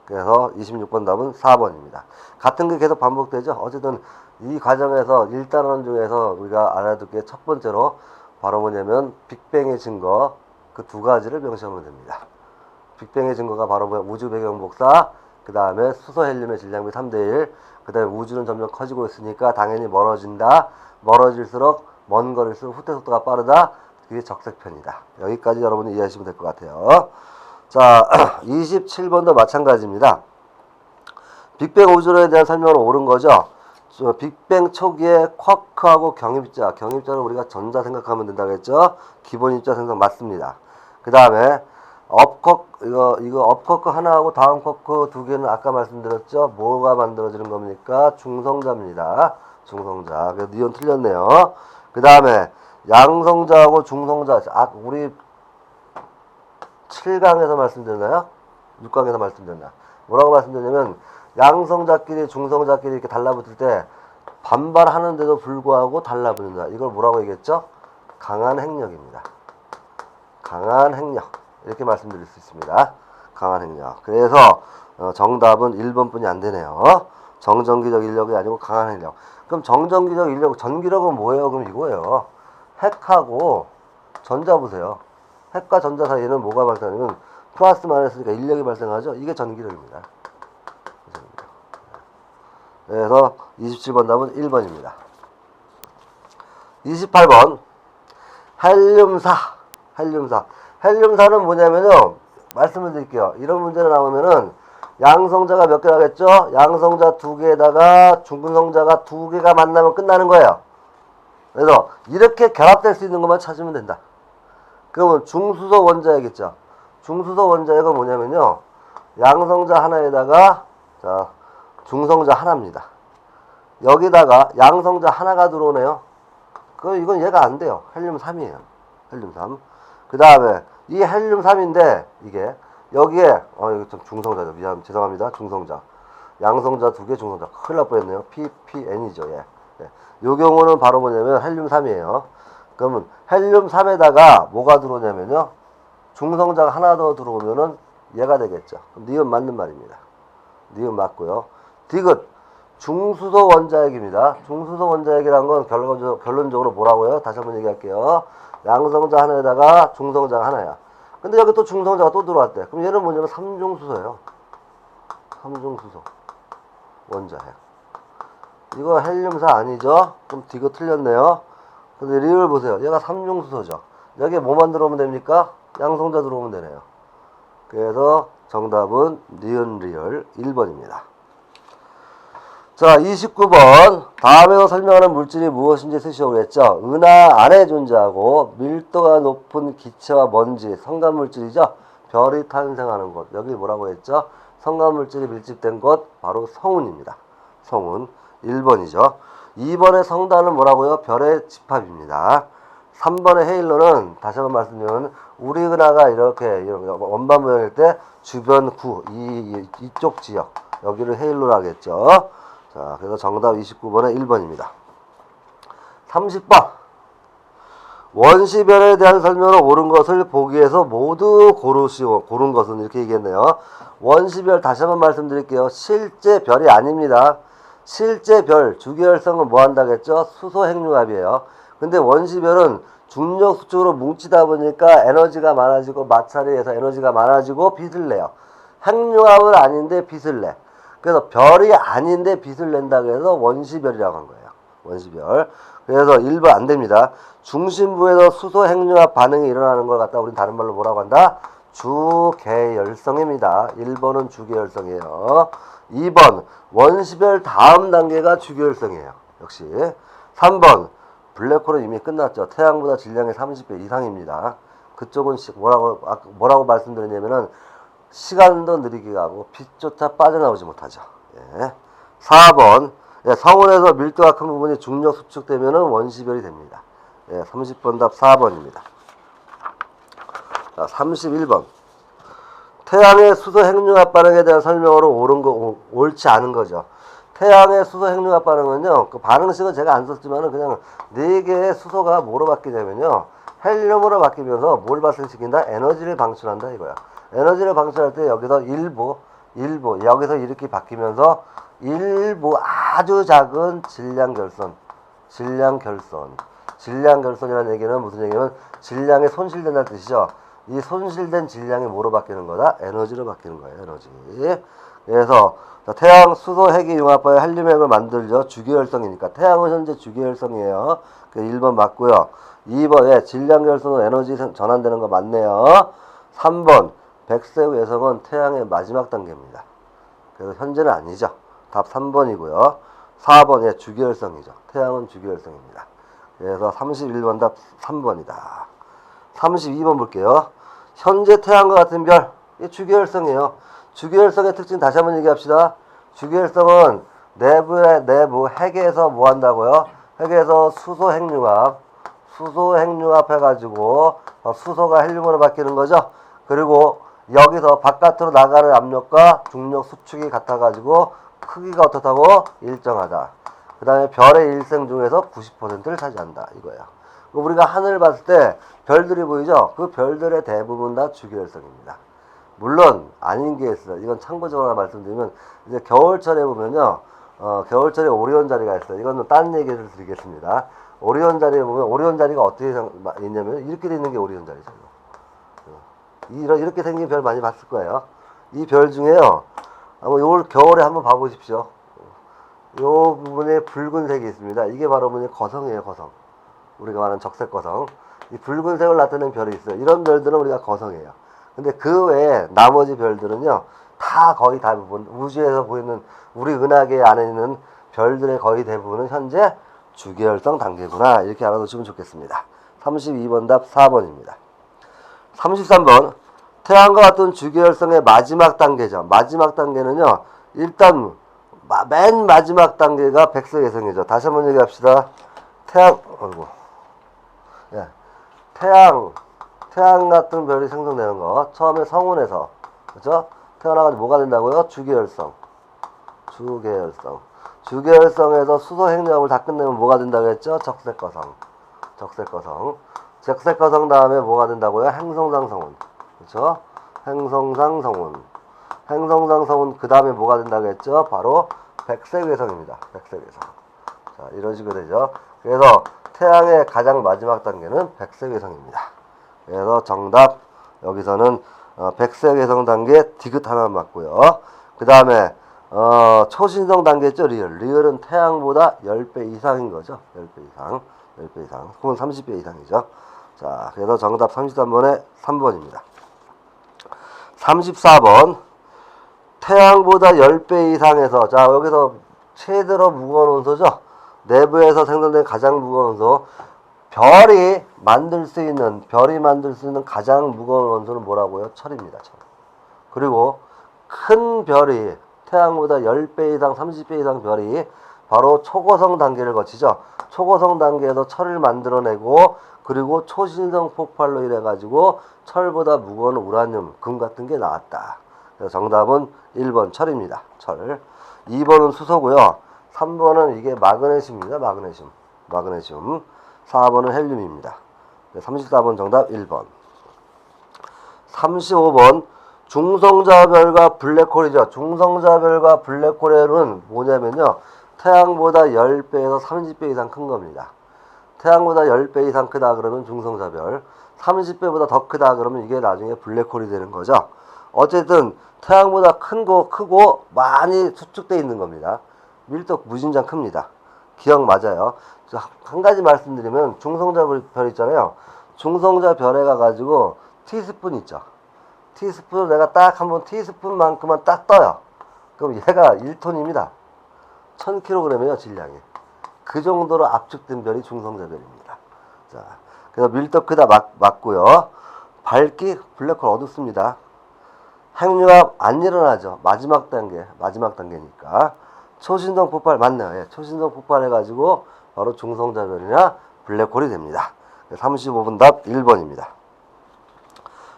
그래서 26번 답은 4번입니다. 같은 게 계속 반복되죠. 어쨌든 이 과정에서 1단원 중에서 우리가 알아둘 게 첫 번째로 바로 뭐냐면 빅뱅의 증거, 그 두 가지를 명시하면 됩니다. 빅뱅의 증거가 바로 우주 배경 복사, 그 다음에 수소 헬륨의 질량비 3대1, 그 다음에 우주는 점점 커지고 있으니까 당연히 멀어진다. 멀어질수록 먼 거리일수록 후퇴 속도가 빠르다. 그게 적색편이다. 여기까지 여러분이 이해하시면 될 것 같아요. 자, 27번도 마찬가지입니다. 빅뱅 우주론에 대한 설명은 옳은 거죠. 빅뱅 초기에 쿼크하고 경입자는 우리가 전자 생각하면 된다고 했죠. 기본 입자 생성 맞습니다. 그 다음에 이거 업쿼크 하나하고 다운쿼크 두 개는 아까 말씀드렸죠. 뭐가 만들어지는 겁니까? 중성자입니다. 중성자. 그래서 니온 틀렸네요. 그 다음에 양성자하고 중성자. 우리 7강에서 말씀드렸나요? 6강에서 말씀드렸나? 뭐라고 말씀드렸냐면 양성자끼리 중성자끼리 이렇게 달라붙을 때 반발하는데도 불구하고 달라붙는다. 이걸 뭐라고 얘기했죠? 강한 핵력입니다. 강한 핵력. 이렇게 말씀드릴 수 있습니다. 강한 핵력. 그래서 정답은 1번뿐이 안 되네요. 정전기적 인력이 아니고 강한 핵력. 그럼 정전기적 인력, 전기력은 뭐예요? 그럼 이거예요. 핵하고 전자 보세요. 핵과 전자 사이에는 뭐가 발생하냐면 플러스 마이너스니까 인력이 발생하죠. 이게 전기력입니다. 그래서 27번 답은 1번입니다. 28번 헬륨사. 헬륨사는 뭐냐면요. 말씀을 드릴게요. 이런 문제가 나오면은 양성자가 몇 개 나겠죠? 양성자 두 개에다가 중성자가 두 개가 만나면 끝나는 거예요. 그래서 이렇게 결합될 수 있는 것만 찾으면 된다. 그러면 중수소 원자액 있죠? 중수소 원자액은 뭐냐면요. 양성자 하나에다가 중성자 하나입니다. 여기다가 양성자 하나가 들어오네요. 이건 얘가 안 돼요. 헬륨 3이에요. 헬륨 3. 그 다음에 이 헬륨 3인데 이게 여기에 이거 좀 중성자죠. 죄송합니다. 중성자. 양성자 두 개 중성자. 큰일 날 뻔했네요. PPN이죠. 예. 요 경우는 바로 뭐냐면 헬륨 3이에요. 그러면 헬륨 3에다가 뭐가 들어오냐면요. 중성자가 하나 더 들어오면은 얘가 되겠죠. 니은 맞는 말입니다. 니은 맞고요. 디귿 중수소 원자액입니다. 중수소 원자액이란 건 결론적으로 뭐라고요? 다시 한번 얘기할게요. 양성자 하나에다가 중성자가 하나야. 근데 여기 또 중성자가 또 들어왔대. 그럼 얘는 뭐냐면 삼중수소예요. 삼중수소 원자핵. 이거 헬륨사 아니죠? 그럼 디귿 틀렸네요. 근데 리을 보세요. 얘가 삼중수소죠. 여기에 뭐만 들어오면 됩니까? 양성자 들어오면 되네요. 그래서 정답은 니은 리을 1번입니다. 자, 29번. 다음에서 설명하는 물질이 무엇인지 쓰시오 그랬죠. 은하 안에 존재하고 밀도가 높은 기체와 먼지, 성간물질이죠. 별이 탄생하는 곳. 여기 뭐라고 했죠? 성간물질이 밀집된 곳, 바로 성운입니다. 성운. 1번이죠. 2번의 성단은 뭐라고요? 별의 집합입니다. 3번의 헤일로는 다시 한번 말씀드리면 우리 은하가 이렇게 원반 모양일 때 주변 구, 이쪽 지역, 여기를 헤일로라 하겠죠. 자, 그래서 정답 29번에 1번입니다. 30번. 원시별에 대한 설명으로 옳은 것을 보기에서 모두 고르시오. 고른 것은 이렇게 얘기했네요. 원시별 다시 한번 말씀드릴게요. 실제 별이 아닙니다. 실제 별, 주기혈성은 뭐 한다고 했죠? 수소핵융합이에요. 근데 원시별은 중력 수축으로 뭉치다 보니까 에너지가 많아지고 마찰에 의해서 에너지가 많아지고 빛을 내요. 핵융합은 아닌데 빛을 내. 그래서 별이 아닌데 빛을 낸다고 해서 원시별이라고 한 거예요. 원시별. 그래서 1번 안 됩니다. 중심부에서 수소 핵융합 반응이 일어나는 걸 갖다 우린 다른 말로 뭐라고 한다? 주계열성입니다. 1번은 주계열성이에요. 2번 원시별 다음 단계가 주계열성이에요. 역시. 3번 블랙홀은 이미 끝났죠. 태양보다 질량이 30배 이상입니다. 그쪽은 뭐라고 말씀드렸냐면은 시간도 느리게 가고 빛조차 빠져나오지 못하죠. 예. 4번 성운에서 밀도가 큰 부분이 중력 수축되면은 원시별이 됩니다. 예, 30번 답 4번입니다. 자, 31번. 태양의 수소 핵융합 반응에 대한 설명으로 옳지 않은 거죠. 태양의 수소 핵융합 반응은요, 그 반응식은 제가 안 썼지만은 그냥 4개의 수소가 뭐로 바뀌냐면요, 헬륨으로 바뀌면서 뭘 발생시킨다? 에너지를 방출한다 이거야. 에너지를 방출할 때 여기서 일부, 여기서 이렇게 바뀌면서 일부 아주 작은 질량 결손이라는 얘기는 무슨 얘기냐면 질량이 손실된다는 뜻이죠. 이 손실된 질량이 뭐로 바뀌는 거다? 에너지로 바뀌는 거예요. 에너지. 그래서 태양 수소 핵이 융합하여 헬륨핵을 만들죠. 주기혈성이니까. 태양은 현재 주기혈성이에요. 1번 맞고요. 2번에 질량 결손으로 에너지 전환되는 거 맞네요. 3번 백색 외성은 태양의 마지막 단계입니다. 그래서 현재는 아니죠. 답 3번이고요. 4번에 주기혈성이죠. 태양은 주기혈성입니다. 그래서 31번 답 3번이다. 32번 볼게요. 현재 태양과 같은 별, 이 주기혈성이에요. 주기혈성의 특징 다시 한번 얘기합시다. 주기혈성은 내부 핵에서 뭐 한다고요? 핵에서 수소 핵융합 해가지고 수소가 헬륨으로 바뀌는 거죠. 그리고 여기서 바깥으로 나가는 압력과 중력 수축이 같아가지고 크기가 어떻다고? 일정하다. 그 다음에 별의 일생 중에서 90%를 차지한다. 이거예요. 우리가 하늘을 봤을 때 별들이 보이죠? 그 별들의 대부분 다 주기혈성입니다. 물론 아닌 게 있어요. 이건 참고적으로 말씀드리면 이제 겨울철에 보면요. 겨울철에 오리온 자리가 있어요. 이거는 딴 얘기를 드리겠습니다. 오리온 자리에 보면 오리온 자리가 어떻게 있냐면 이렇게 돼 있는 게 오리온 자리죠. 이렇게 생긴 별 많이 봤을 거예요. 이 별 중에요. 아마 올 겨울에 한번 봐보십시오. 요 부분에 붉은색이 있습니다. 이게 바로 뭐냐 거성이에요. 거성. 우리가 말하는 적색거성. 이 붉은색을 나타내는 별이 있어요. 이런 별들은 우리가 거성이에요. 근데 그 외에 나머지 별들은요. 다 거의 대부분 우주에서 보이는 우리 은하계 안에 있는 별들의 거의 대부분은 현재 주기혈성 단계구나. 이렇게 알아두시면 좋겠습니다. 32번 답 4번입니다. 33번 태양과 같은 주기혈성의 마지막 단계죠. 마지막 단계는요. 일단 맨 마지막 단계가 백색외성이죠. 다시 한번 얘기합시다. 태양 같은 별이 생성되는 거. 처음에 성운에서 그렇죠? 태어나가지고 뭐가 된다고요? 주기혈성에서 수소 핵융합을 다 끝내면 뭐가 된다고 했죠? 적색거성 다음에 뭐가 된다고요? 행성상성운. 그렇죠? 행성상성운 그 다음에 뭐가 된다고 했죠? 바로 백색외성입니다. 백색외성. 자, 이런 식으로 되죠. 그래서 태양의 가장 마지막 단계는 백색외성입니다. 그래서 정답 여기서는 백색외성 단계 디귿 하나 맞고요. 그 다음에 초신성 단계죠. 리얼은 태양보다 10배 이상인 거죠. 10배 이상. 혹은 30배 이상이죠. 자, 그래서 정답 33번에 3번입니다. 34번 태양보다 10배 이상에서 자 여기서 최대로 무거운 원소죠. 내부에서 생성된 가장 무거운 원소 별이 만들 수 있는 가장 무거운 원소는 뭐라고요? 철입니다. 철. 그리고 큰 별이 태양보다 10배 이상 30배 이상 별이 바로 초고성 단계를 거치죠. 초고성 단계에서 철을 만들어내고 그리고 초신성 폭발로 인해 가지고 철보다 무거운 우라늄, 금 같은 게 나왔다. 그래서 정답은 1번 철입니다. 철. 2번은 수소고요. 3번은 이게 마그네슘입니다. 마그네슘. 4번은 헬륨입니다. 34번 정답 1번. 35번 중성자별과 블랙홀이죠. 중성자별과 블랙홀에는 뭐냐면요. 태양보다 10배에서 30배 이상 큰 겁니다. 태양보다 10배 이상 크다 그러면 중성자별, 30배보다 더 크다 그러면 이게 나중에 블랙홀이 되는 거죠. 어쨌든 태양보다 크고 많이 수축되어 있는 겁니다. 밀도 무진장 큽니다. 기억 맞아요. 한 가지 말씀드리면 중성자별 있잖아요. 중성자별에 가가지고 티스푼 있죠. 티스푼을 내가 딱 한번 티스푼만큼만 딱 떠요. 그럼 얘가 1톤입니다. 1000kg이에요, 질량이. 그 정도로 압축된 별이 중성자별입니다. 자, 그래서 밀도 크다 맞고요. 밝기 블랙홀 어둡습니다. 핵융합 안 일어나죠. 마지막 단계니까. 초신성 폭발 맞네요. 예, 초신성 폭발 해가지고 바로 중성자별이나 블랙홀이 됩니다. 35번 답 1번입니다.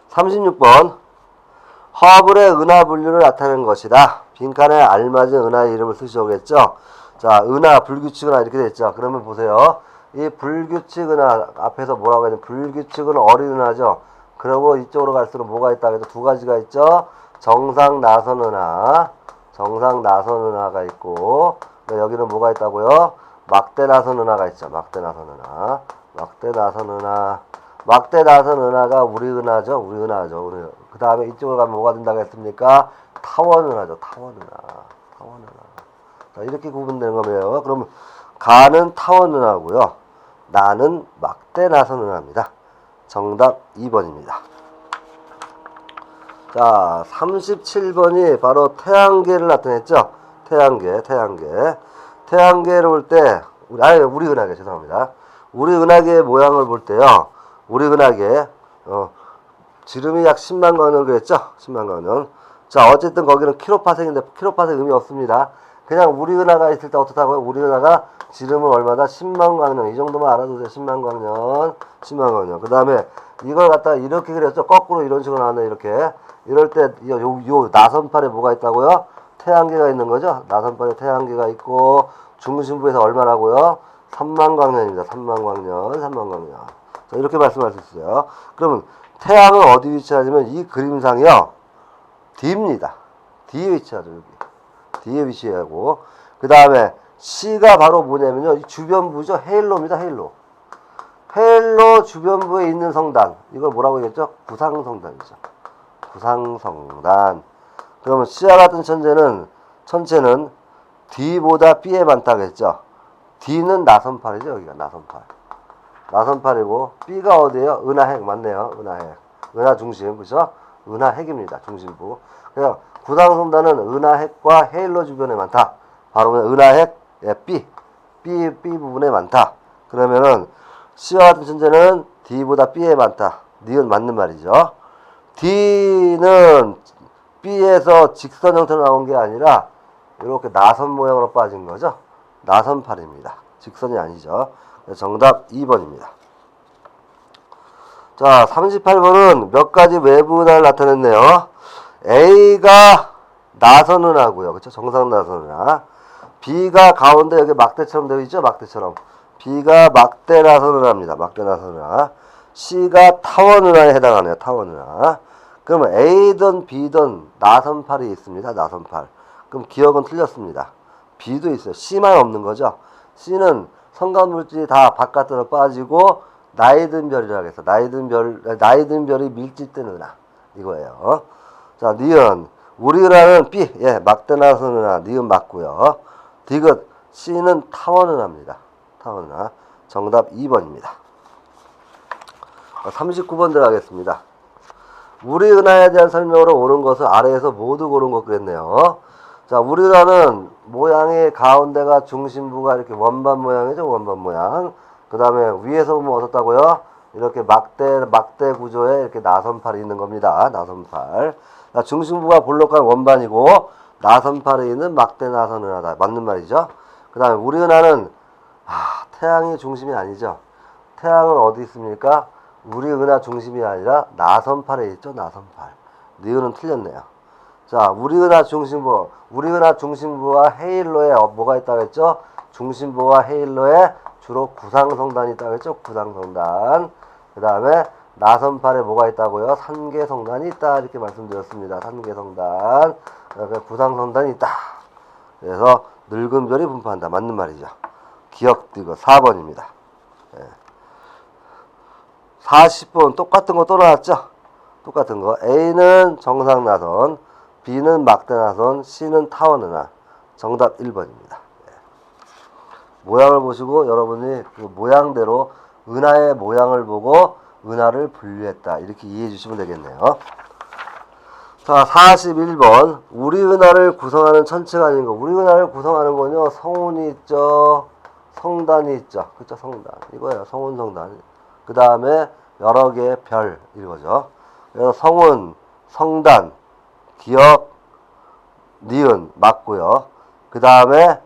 36번 허블의 은하 분류를 나타내는 것이다. 빈칸에 알맞은 은하의 이름을 쓰시라고 했죠. 자, 은하, 불규칙 은하 이렇게 됐죠. 그러면 보세요. 이 불규칙 은하 앞에서 뭐라고 했냐면 불규칙은 어린 은하죠. 그리고 이쪽으로 갈수록 뭐가 있다 그래도 두 가지가 있죠. 정상 나선 은하가 있고 여기는 뭐가 있다고요? 막대 나선 은하가 있죠. 막대 나선 은하가 우리 은하죠. 그 다음에 이쪽으로 가면 뭐가 된다고 했습니까? 타원 은하죠. 타원 은하. 자, 이렇게 구분되는 거예요. 그럼 가는 타원 은하고요. 나는 막대 나선 은하입니다. 정답 2번입니다. 자, 37번이 바로 태양계를 나타냈죠. 태양계를 볼 때, 우리 은하계, 죄송합니다. 우리 은하계의 모양을 볼 때요. 우리 은하계, 지름이 약 10만 광년 그랬죠? 10만 광년. 자, 어쨌든 거기는 킬로파섹인데, 킬로파섹 의미 없습니다. 그냥 우리 은하가 있을 때 어떻다고요? 우리 은하가 지름은 얼마다? 10만 광년. 이 정도만 알아두세요. 10만 광년. 그 다음에 이걸 갖다가 이렇게 그렸죠? 거꾸로 이런 식으로 나왔네, 이렇게. 이럴 때, 요 나선팔에 뭐가 있다고요? 태양계가 있는 거죠? 나선팔에 태양계가 있고, 중심부에서 얼마라고요? 3만 광년입니다. 3만 광년. 자, 이렇게 말씀할 수 있어요. 그러면 태양은 어디 위치하냐면 이 그림상이요. D입니다. D에 위치하죠, 여기. D에 위치하고. 그 다음에 C가 바로 뭐냐면요. 이 주변부죠. 헤일로입니다. 헤일로 주변부에 있는 성단. 이걸 뭐라고 했죠? 구상성단이죠. 구상성단. 그러면 C와 같은 천체는 D보다 B에 많다고 했죠. D는 나선팔이죠. 여기가 나선팔이고 B가 어디예요? 은하핵 맞네요. 은하 중심. 그죠? 은하핵입니다. 중심부. 그래서 구상성단은 은하핵과 헤일로 주변에 많다. 바로 은하핵 B 부분에 많다. 그러면은 C와 같은 천체는 D보다 B에 많다. 니은 맞는 말이죠. D는 B에서 직선 형태로 나온 게 아니라 이렇게 나선 모양으로 빠진 거죠. 나선팔입니다. 직선이 아니죠. 정답 2번입니다. 자, 38번은 몇 가지 외부 은하를 나타냈네요. A가 나선 은하고요. 그렇죠? 정상 나선 은하. B가 가운데 여기 막대처럼 되어 있죠? 막대처럼. B가 막대 나선 은하입니다. 막대 나선 은하. C가 타원 은하에 해당하네요. 타원 은하. 그러면 A든 B든 나선팔이 있습니다. 나선팔. 그럼 기억은 틀렸습니다. B도 있어요. C만 없는 거죠. C는 성간물질이 다 바깥으로 빠지고 나이 든 별이라고 해서 나이 든 별이 밀집된 은하 이거예요. 자, 니은 우리 은하는 B, 예, 막대 나선 은하 니은 맞고요. 디귿 C는 타원 은하입니다. 타원 은하. 정답 2번입니다. 39번 들어가겠습니다. 우리 은하에 대한 설명으로 옳은 것을 아래에서 모두 고른 것 그랬네요. 자, 우리 은하는 모양의 가운데가 중심부가 이렇게 원반 모양이죠. 원반 모양. 그 다음에 위에서 보면 어떻다고요? 이렇게 막대 구조에 이렇게 나선팔이 있는 겁니다. 나선팔. 자, 중심부가 볼록한 원반이고 나선팔에 있는 막대 나선 은하다. 맞는 말이죠. 그 다음에 우리 은하는 태양이 중심이 아니죠. 태양은 어디 있습니까? 우리 은하 중심이 아니라 나선팔에 있죠. 나선팔. 니은은 틀렸네요. 자, 우리은하 중심부. 우리은하 중심부와 헤일로에 뭐가 있다고 했죠? 중심부와 헤일로에 주로 구상성단이 있다고 했죠? 구상성단. 그 다음에 나선팔에 뭐가 있다고요? 산계성단이 있다. 이렇게 말씀드렸습니다. 산계성단. 구상성단이 있다. 그래서 늙은 별이 분포한다. 맞는 말이죠. 기억 이거 4번입니다. 40번 똑같은 거 또 나왔죠? 똑같은 거. A는 정상나선, B는 막대나선, C는 타원은하. 정답 1번입니다. 모양을 보시고 여러분이 그 모양대로 은하의 모양을 보고 은하를 분류했다. 이렇게 이해해 주시면 되겠네요. 자, 41번. 우리 은하를 구성하는 천체가 아닌 거. 우리 은하를 구성하는 건요, 성운이 있죠, 성단이 있죠. 그쵸, 성단. 이거예요. 성운, 성단. 그 다음에 여러 개의 별. 이거죠. 그래서 성운, 성단, 기억, 니은 맞고요. 그 다음에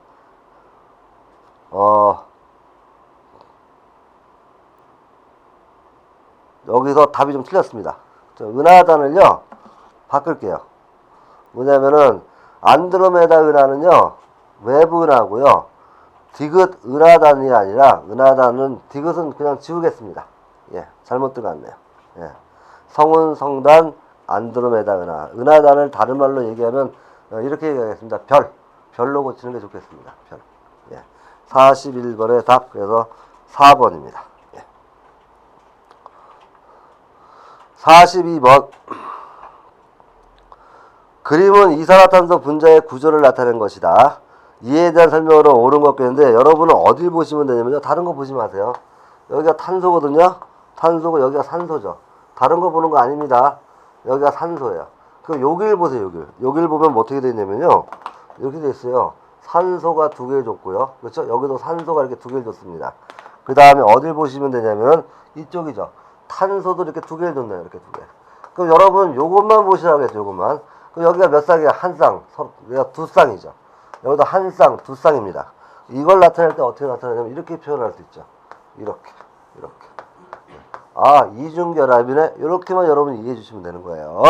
여기서 답이 좀 틀렸습니다. 은하단을요 바꿀게요. 뭐냐면은 안드로메다 은하는요 외부 은하고요, 디귿 은하단이 아니라, 은하단은 디귿은 그냥 지우겠습니다. 예, 잘못 들어갔네요. 예. 성운, 성단, 안드로메다 은하. 은하단을 다른 말로 얘기하면 이렇게 얘기하겠습니다. 별로 고치는 게 좋겠습니다. 별. 예. 41번의 답, 그래서 4번입니다. 예. 42번. 그림은 이산화탄소 분자의 구조를 나타낸 것이다. 이에 대한 설명으로 옳은 것 같겠는데, 여러분은 어딜 보시면 되냐면요, 다른 거 보지 마세요. 여기가 탄소거든요. 탄소고 여기가 산소죠. 다른 거 보는 거 아닙니다. 여기가 산소예요. 그럼 여기를 보세요. 여기를 보면 뭐 어떻게 되냐면요, 이렇게 돼 있어요. 산소가 2개 줬고요. 그렇죠? 여기도 산소가 이렇게 2개를 줬습니다. 그 다음에 어딜 보시면 되냐면 이쪽이죠. 탄소도 이렇게 2개를 줬네요. 이렇게 2개. 그럼 여러분 요것만 보시라고 했죠. 요것만. 그럼 여기가 몇 쌍이야? 한 쌍. 여기가 2쌍이죠. 여기도 한 쌍, 2쌍입니다. 이걸 나타낼 때 어떻게 나타내냐면 이렇게 표현할 수 있죠. 이렇게. 아, 이중결합이네. 이렇게만 여러분이 이해해 주시면 되는 거예요.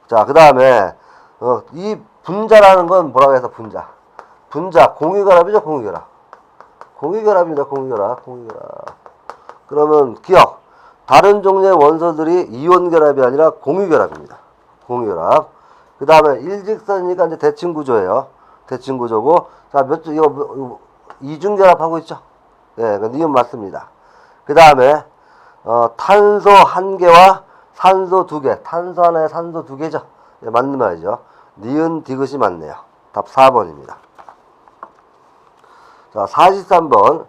자, 그 다음에 이 분자라는 건 뭐라고 해서 분자, 공유결합이죠. 공유결합입니다. 공유결합. 그러면 기억, 다른 종류의 원소들이 이온결합이 아니라 공유결합입니다. 공유결합. 그 다음에 일직선이니까 이제 대칭구조예요. 대칭구조고, 자, 이거 이중결합하고 있죠. 예, 그 니은 맞습니다. 그 다음에 탄소 1개와 산소 2개. 탄소 하나에 산소 2개죠. 예, 맞는 말이죠. 니은 디귿이 맞네요. 답 4번입니다. 자, 43번.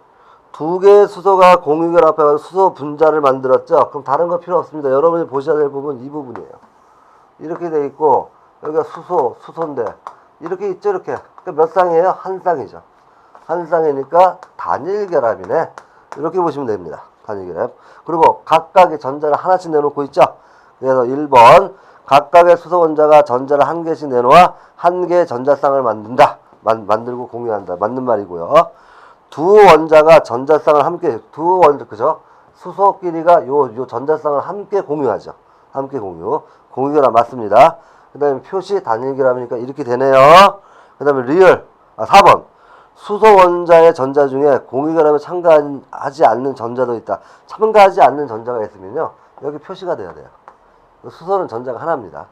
2개의 수소가 공유결합해서 수소 분자를 만들었죠. 그럼 다른 거 필요 없습니다. 여러분이 보셔야 될 부분 이 부분이에요. 이렇게 돼 있고, 여기가 수소인데 이렇게 있죠. 이렇게. 그러니까 몇 쌍이에요? 한 쌍이죠. 한 쌍이니까 단일결합이네. 이렇게 보시면 됩니다. 단일결합. 그리고 각각의 전자를 하나씩 내놓고 있죠. 그래서 1번, 각각의 수소 원자가 전자를 1개씩 내놓아 1개의 전자쌍을 만든다. 만들고 공유한다. 맞는 말이고요. 두 원자가 전자쌍을 함께, 그죠? 수소끼리가 요 전자쌍을 함께 공유하죠. 함께 공유결합 맞습니다. 그 다음에 표시 단일결합이니까 이렇게 되네요. 그 다음에 4번. 수소 원자의 전자 중에 공유결합에 참가하지 않는 전자도 있다. 참가하지 않는 전자가 있으면요, 여기 표시가 돼야 돼요. 수소는 전자가 하나입니다.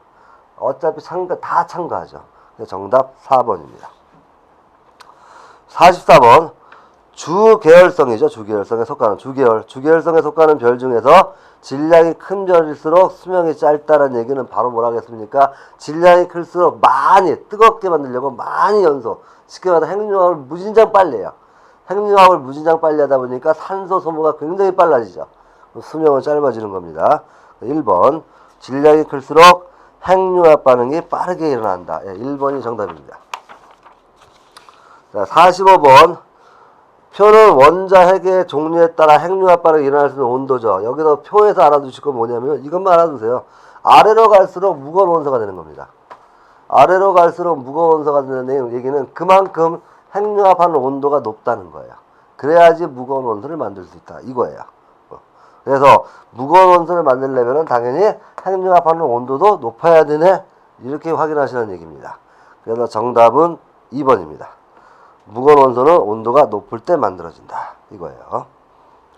어차피 다 참가하죠. 정답 4번입니다. 44번. 주계열성이죠. 주계열성에 속하는 주계열성에 속하는 별 중에서 질량이 큰 별일수록 수명이 짧다는 얘기는 바로 뭐라고 했습니까? 질량이 클수록 많이 뜨겁게 만들려고 많이 연소, 쉽게 말해서 핵융합을 무진장 빨리 해요. 핵융합을 무진장 빨리 하다 보니까 산소 소모가 굉장히 빨라지죠. 수명은 짧아지는 겁니다. 1번, 질량이 클수록 핵융합 반응이 빠르게 일어난다. 1번이 정답입니다. 자, 45번. 표는 원자 핵의 종류에 따라 핵융합 반응이 일어날 수 있는 온도죠. 여기서 표에서 알아두실 건 뭐냐면 이것만 알아두세요. 아래로 갈수록 무거운 원소가 되는 겁니다. 아래로 갈수록 무거운 원소가 되는 얘기는 그만큼 핵융합하는 온도가 높다는 거예요. 그래야지 무거운 원소를 만들 수 있다. 이거예요. 그래서 무거운 원소를 만들려면 당연히 핵융합하는 온도도 높아야 되네. 이렇게 확인하시는 얘기입니다. 그래서 정답은 2번입니다. 무거운 원소는 온도가 높을 때 만들어진다. 이거예요.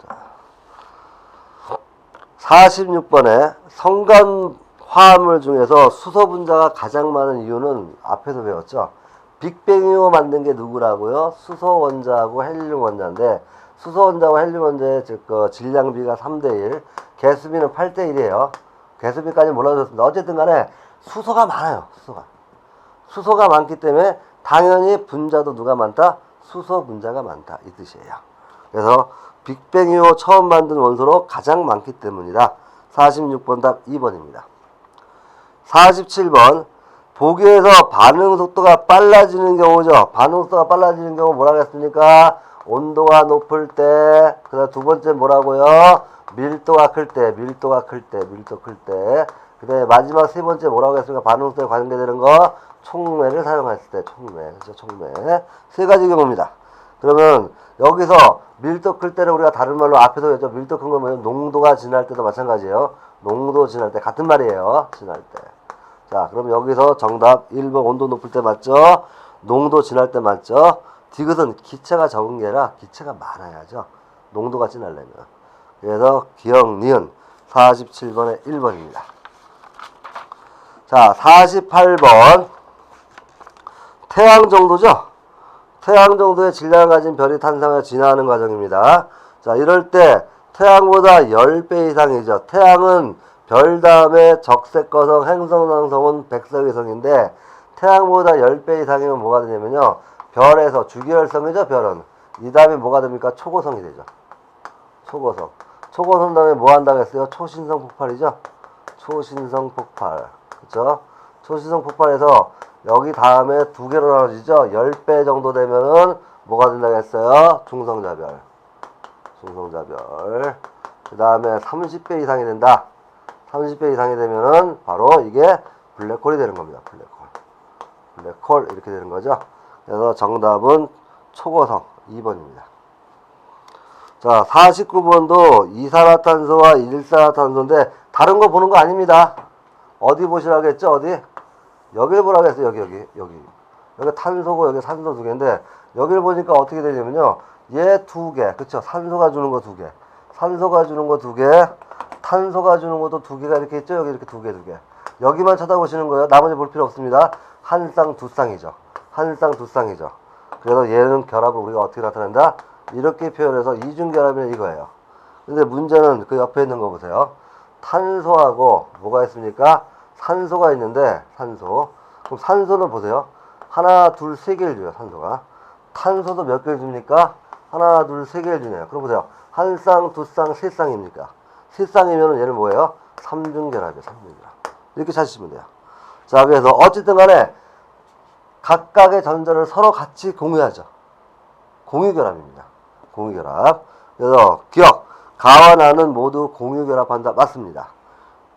자, 46번에 성간 화합물 중에서 수소 분자가 가장 많은 이유는 앞에서 배웠죠. 빅뱅 이후 만든 게 누구라고요? 수소 원자하고 헬륨 원자인데 수소 원자와 헬륨 원자의 질량비가 3대1, 개수비는 8대1이에요. 개수비까지 몰라줬습니다. 어쨌든 간에 수소가 많아요. 수소가 많기 때문에 당연히 분자도 누가 많다? 수소 분자가 많다. 이 뜻이에요. 그래서 빅뱅 이후 처음 만든 원소로 가장 많기 때문이다. 46번 답 2번입니다. 47번 보기에서 반응 속도가 빨라지는 경우죠. 반응 속도가 빨라지는 경우 뭐라고 했습니까? 온도가 높을 때, 그 다음 두 번째 뭐라고요? 밀도가 클 때. 그 다음에 마지막 세 번째 뭐라고 했습니까? 반응 속도에 관계되는 거, 촉매를 사용했을 때. 촉매. 그렇죠? 촉매. 세 가지 경우입니다. 그러면 여기서 밀도 클 때는 우리가 다른 말로 앞에서 했죠. 밀도 큰 건 뭐냐면 농도가 진할 때도 마찬가지예요. 농도 진할 때 같은 말이에요. 진할 때. 자, 그럼 여기서 정답 1번 온도 높을 때 맞죠? 농도 진할 때 맞죠? 디귿은 기체가 적은 게 아니라 기체가 많아야죠. 농도가 진하려면. 그래서 기억, 니은 47번에 1번입니다. 자, 48번 태양 정도죠? 태양 정도의 질량을 가진 별이 탄생하여 진화하는 과정입니다. 자, 이럴 때 태양보다 10배 이상이죠. 태양은 별 다음에 적색거성, 행성상성은 백석위성인데 태양보다 10배 이상이면 뭐가 되냐면요. 별에서 주기혈성이죠. 별은. 이 다음에 뭐가 됩니까? 초고성이 되죠. 초고성. 초고성 다음에 뭐 한다고 했어요? 초신성 폭발이죠. 초신성 폭발. 그렇죠? 초신성 폭발에서 여기 다음에 두 개로 나눠지죠. 10배 정도 되면은 뭐가 된다고 했어요? 중성자별. 중성자별. 그 다음에 30배 이상이 된다. 30배 이상이 되면은 바로 이게 블랙홀이 되는 겁니다. 블랙홀 이렇게 되는 거죠. 그래서 정답은 초고성 2번입니다. 자, 49번도 이산화탄소와 일산화탄소인데 다른 거 보는 거 아닙니다. 어디 보시라고 했죠? 어디? 여길 보라고 했어요. 여기 탄소고 여기 산소 두 개인데 여길 보니까 어떻게 되냐면요. 얘 두 개. 그쵸? 산소가 주는 거 두 개. 산소가 주는 거 두 개. 탄소가 주는 것도 두 개가 이렇게 있죠? 여기 이렇게 두 개. 여기만 쳐다보시는 거예요. 나머지 볼 필요 없습니다. 한 쌍, 두 쌍이죠. 그래서 얘는 결합을 우리가 어떻게 나타낸다? 이렇게 표현해서 이중결합이면 이거예요. 근데 문제는 그 옆에 있는 거 보세요. 탄소하고 뭐가 있습니까? 산소가 있는데 산소. 그럼 산소는 보세요. 하나, 둘, 세 개를 줘요. 산소가. 탄소도 몇 개를 줍니까? 하나, 둘, 세 개를 주네요. 그럼 보세요. 한 쌍, 두 쌍, 세 쌍입니까? 세 쌍이면 얘는 뭐예요? 삼중결합이에요. 이렇게 찾으시면 돼요. 자, 그래서 어쨌든 간에 각각의 전자를 서로 같이 공유하죠. 공유결합입니다. 공유결합. 그래서 기억. 가와 나는 모두 공유결합한다. 맞습니다.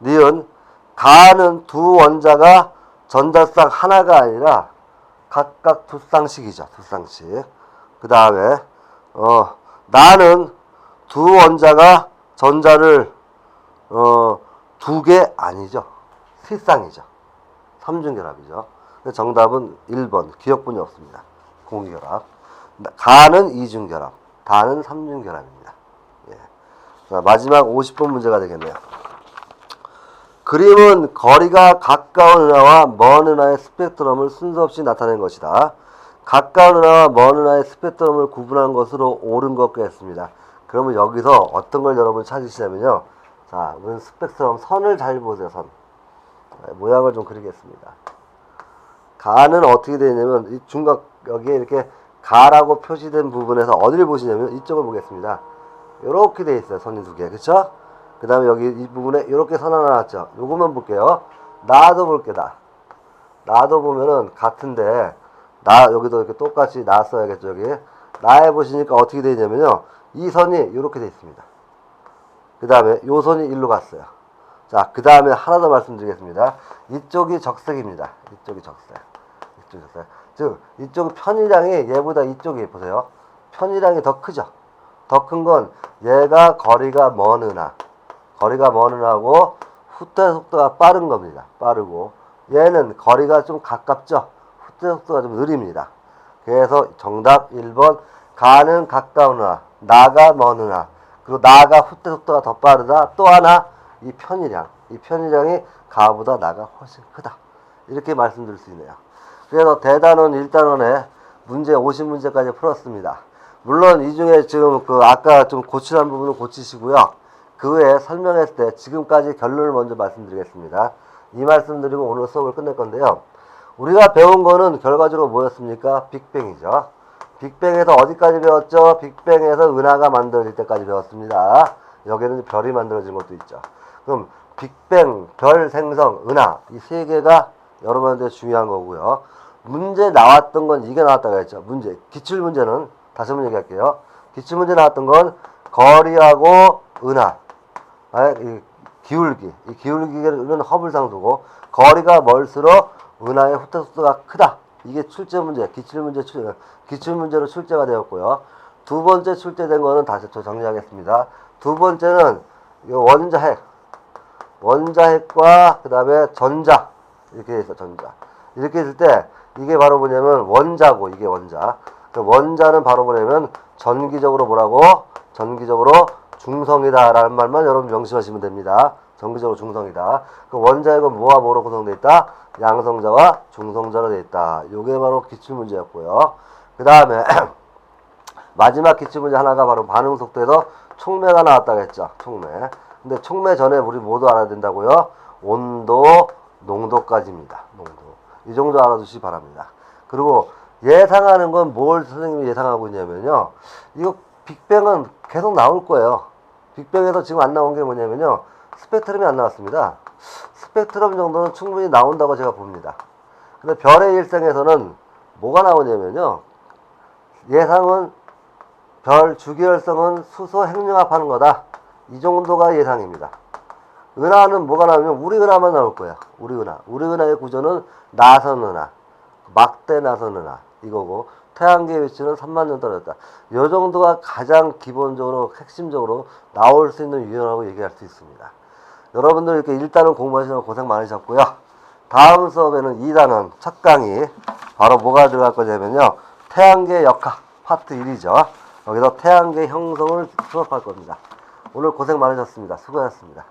니은 가는 두 원자가 전자쌍 하나가 아니라 각각 두 쌍씩이죠. 두 쌍씩. 그 다음에 나는 두 원자가 전자를 두 개 아니죠. 세 쌍이죠. 삼중결합이죠. 정답은 1번. 기억분이 없습니다. 공유결합. 가는 이중결합. 다는 삼중결합입니다. 예. 자, 마지막 50번 문제가 되겠네요. 그림은 거리가 가까운 은하와 먼 은하의 스펙트럼을 순서 없이 나타낸 것이다. 가까운 은하와 먼 은하의 스펙트럼을 구분한 것으로 옳은 것 같습니다. 그러면 여기서 어떤 걸 여러분 찾으시냐면요. 자, 우선 스펙트럼 선을 잘 보세요. 선. 모양을 좀 그리겠습니다. 가는 어떻게 되냐면 이 중간 여기에 이렇게 가라고 표시된 부분에서 어디를 보시냐면 이쪽을 보겠습니다. 이렇게 돼 있어요. 선이 두 개. 그쵸? 그 다음에 여기 이 부분에 이렇게 선 하나 나왔죠. 요것만 볼게요. 나도 볼게. 나도 보면은 같은데 여기도 이렇게 똑같이 나왔어야겠죠. 여기 나에 보시니까 어떻게 되냐면요. 이 선이 이렇게 돼 있습니다. 그 다음에 요 선이 일로 갔어요. 자, 그 다음에 하나 더 말씀드리겠습니다. 이쪽이 적색입니다. 이쪽이 적색. 즉, 이쪽 편이량이 얘보다 이쪽이 보세요. 편이량이 더 크죠. 더 큰 건 얘가 거리가 먼 은하. 거리가 먼 은하고 후퇴 속도가 빠른 겁니다. 빠르고 얘는 거리가 좀 가깝죠. 후퇴 속도가 좀 느립니다. 그래서 정답 1번 가는 가까우나 나가 머느나 그리고 나가 후퇴 속도가 더 빠르다. 또 하나 이 편의량이 가보다 나가 훨씬 크다. 이렇게 말씀드릴 수 있네요. 그래서 대단원 1단원에 문제 50문제까지 풀었습니다. 물론 이 중에 지금 그 아까 좀 고치란 부분은 고치시고요. 그 외에 설명했을 때 지금까지 결론을 먼저 말씀드리겠습니다. 이 말씀드리고 오늘 수업을 끝낼 건데요. 우리가 배운 거는 결과적으로 뭐였습니까? 빅뱅이죠. 빅뱅에서 어디까지 배웠죠? 빅뱅에서 은하가 만들어질 때까지 배웠습니다. 여기는 별이 만들어진 것도 있죠. 그럼 빅뱅, 별 생성, 은하 이 세 개가 여러분한테 중요한 거고요. 문제 나왔던 건 이게 나왔다고 했죠. 문제 기출문제는 다시 한번 얘기할게요. 기출문제 나왔던 건 거리하고 은하 이 기울기는 허블상 두고 거리가 멀수록 은하의 후퇴 속도가 크다. 이게 출제 문제, 기출문제로 출제가 되었고요. 두 번째 출제된 거는 다시 저 정리하겠습니다. 두 번째는 원자핵과 그 다음에 전자 이렇게 있어. 전자 이렇게 있을 때 이게 바로 뭐냐면 원자고 이게 원자. 원자는 바로 뭐냐면 전기적으로 뭐라고? 전기적으로 중성이다라는 말만 여러분 명심하시면 됩니다. 전기적으로 중성이다. 그 원자핵은 뭐와 뭐로 구성되어 있다? 양성자와 중성자로 되어 있다. 요게 바로 기출문제였고요. 그 다음에 마지막 기출문제 하나가 바로 반응 속도에서 촉매가 나왔다고 했죠. 촉매. 근데 촉매 전에 우리 모두 알아야 된다고요? 온도, 농도까지입니다. 농도. 이 정도 알아두시기 바랍니다. 그리고 예상하는 건 뭘 선생님이 예상하고 있냐면요. 이거 빅뱅은 계속 나올 거예요. 빅뱅에서 지금 안 나온 게 뭐냐면요. 스펙트럼이 안 나왔습니다. 스펙트럼 정도는 충분히 나온다고 제가 봅니다. 근데 별의 일생에서는 뭐가 나오냐면요. 예상은 별 주기율성은 수소 핵융합하는 거다. 이 정도가 예상입니다. 은하는 뭐가 나오면 우리 은하만 나올 거예요. 우리 은하의 구조는 나선 은하, 막대 나선 은하 이거고 태양계의 위치는 3만 년 떨어졌다. 이 정도가 가장 기본적으로 핵심적으로 나올 수 있는 유형이라고 얘기할 수 있습니다. 여러분들 이렇게 1단원 공부하시느라 고생 많으셨고요. 다음 수업에는 2단원 첫 강의 바로 뭐가 들어갈 거냐면요. 태양계 역학 파트 1이죠. 여기서 태양계 형성을 수업할 겁니다. 오늘 고생 많으셨습니다. 수고하셨습니다.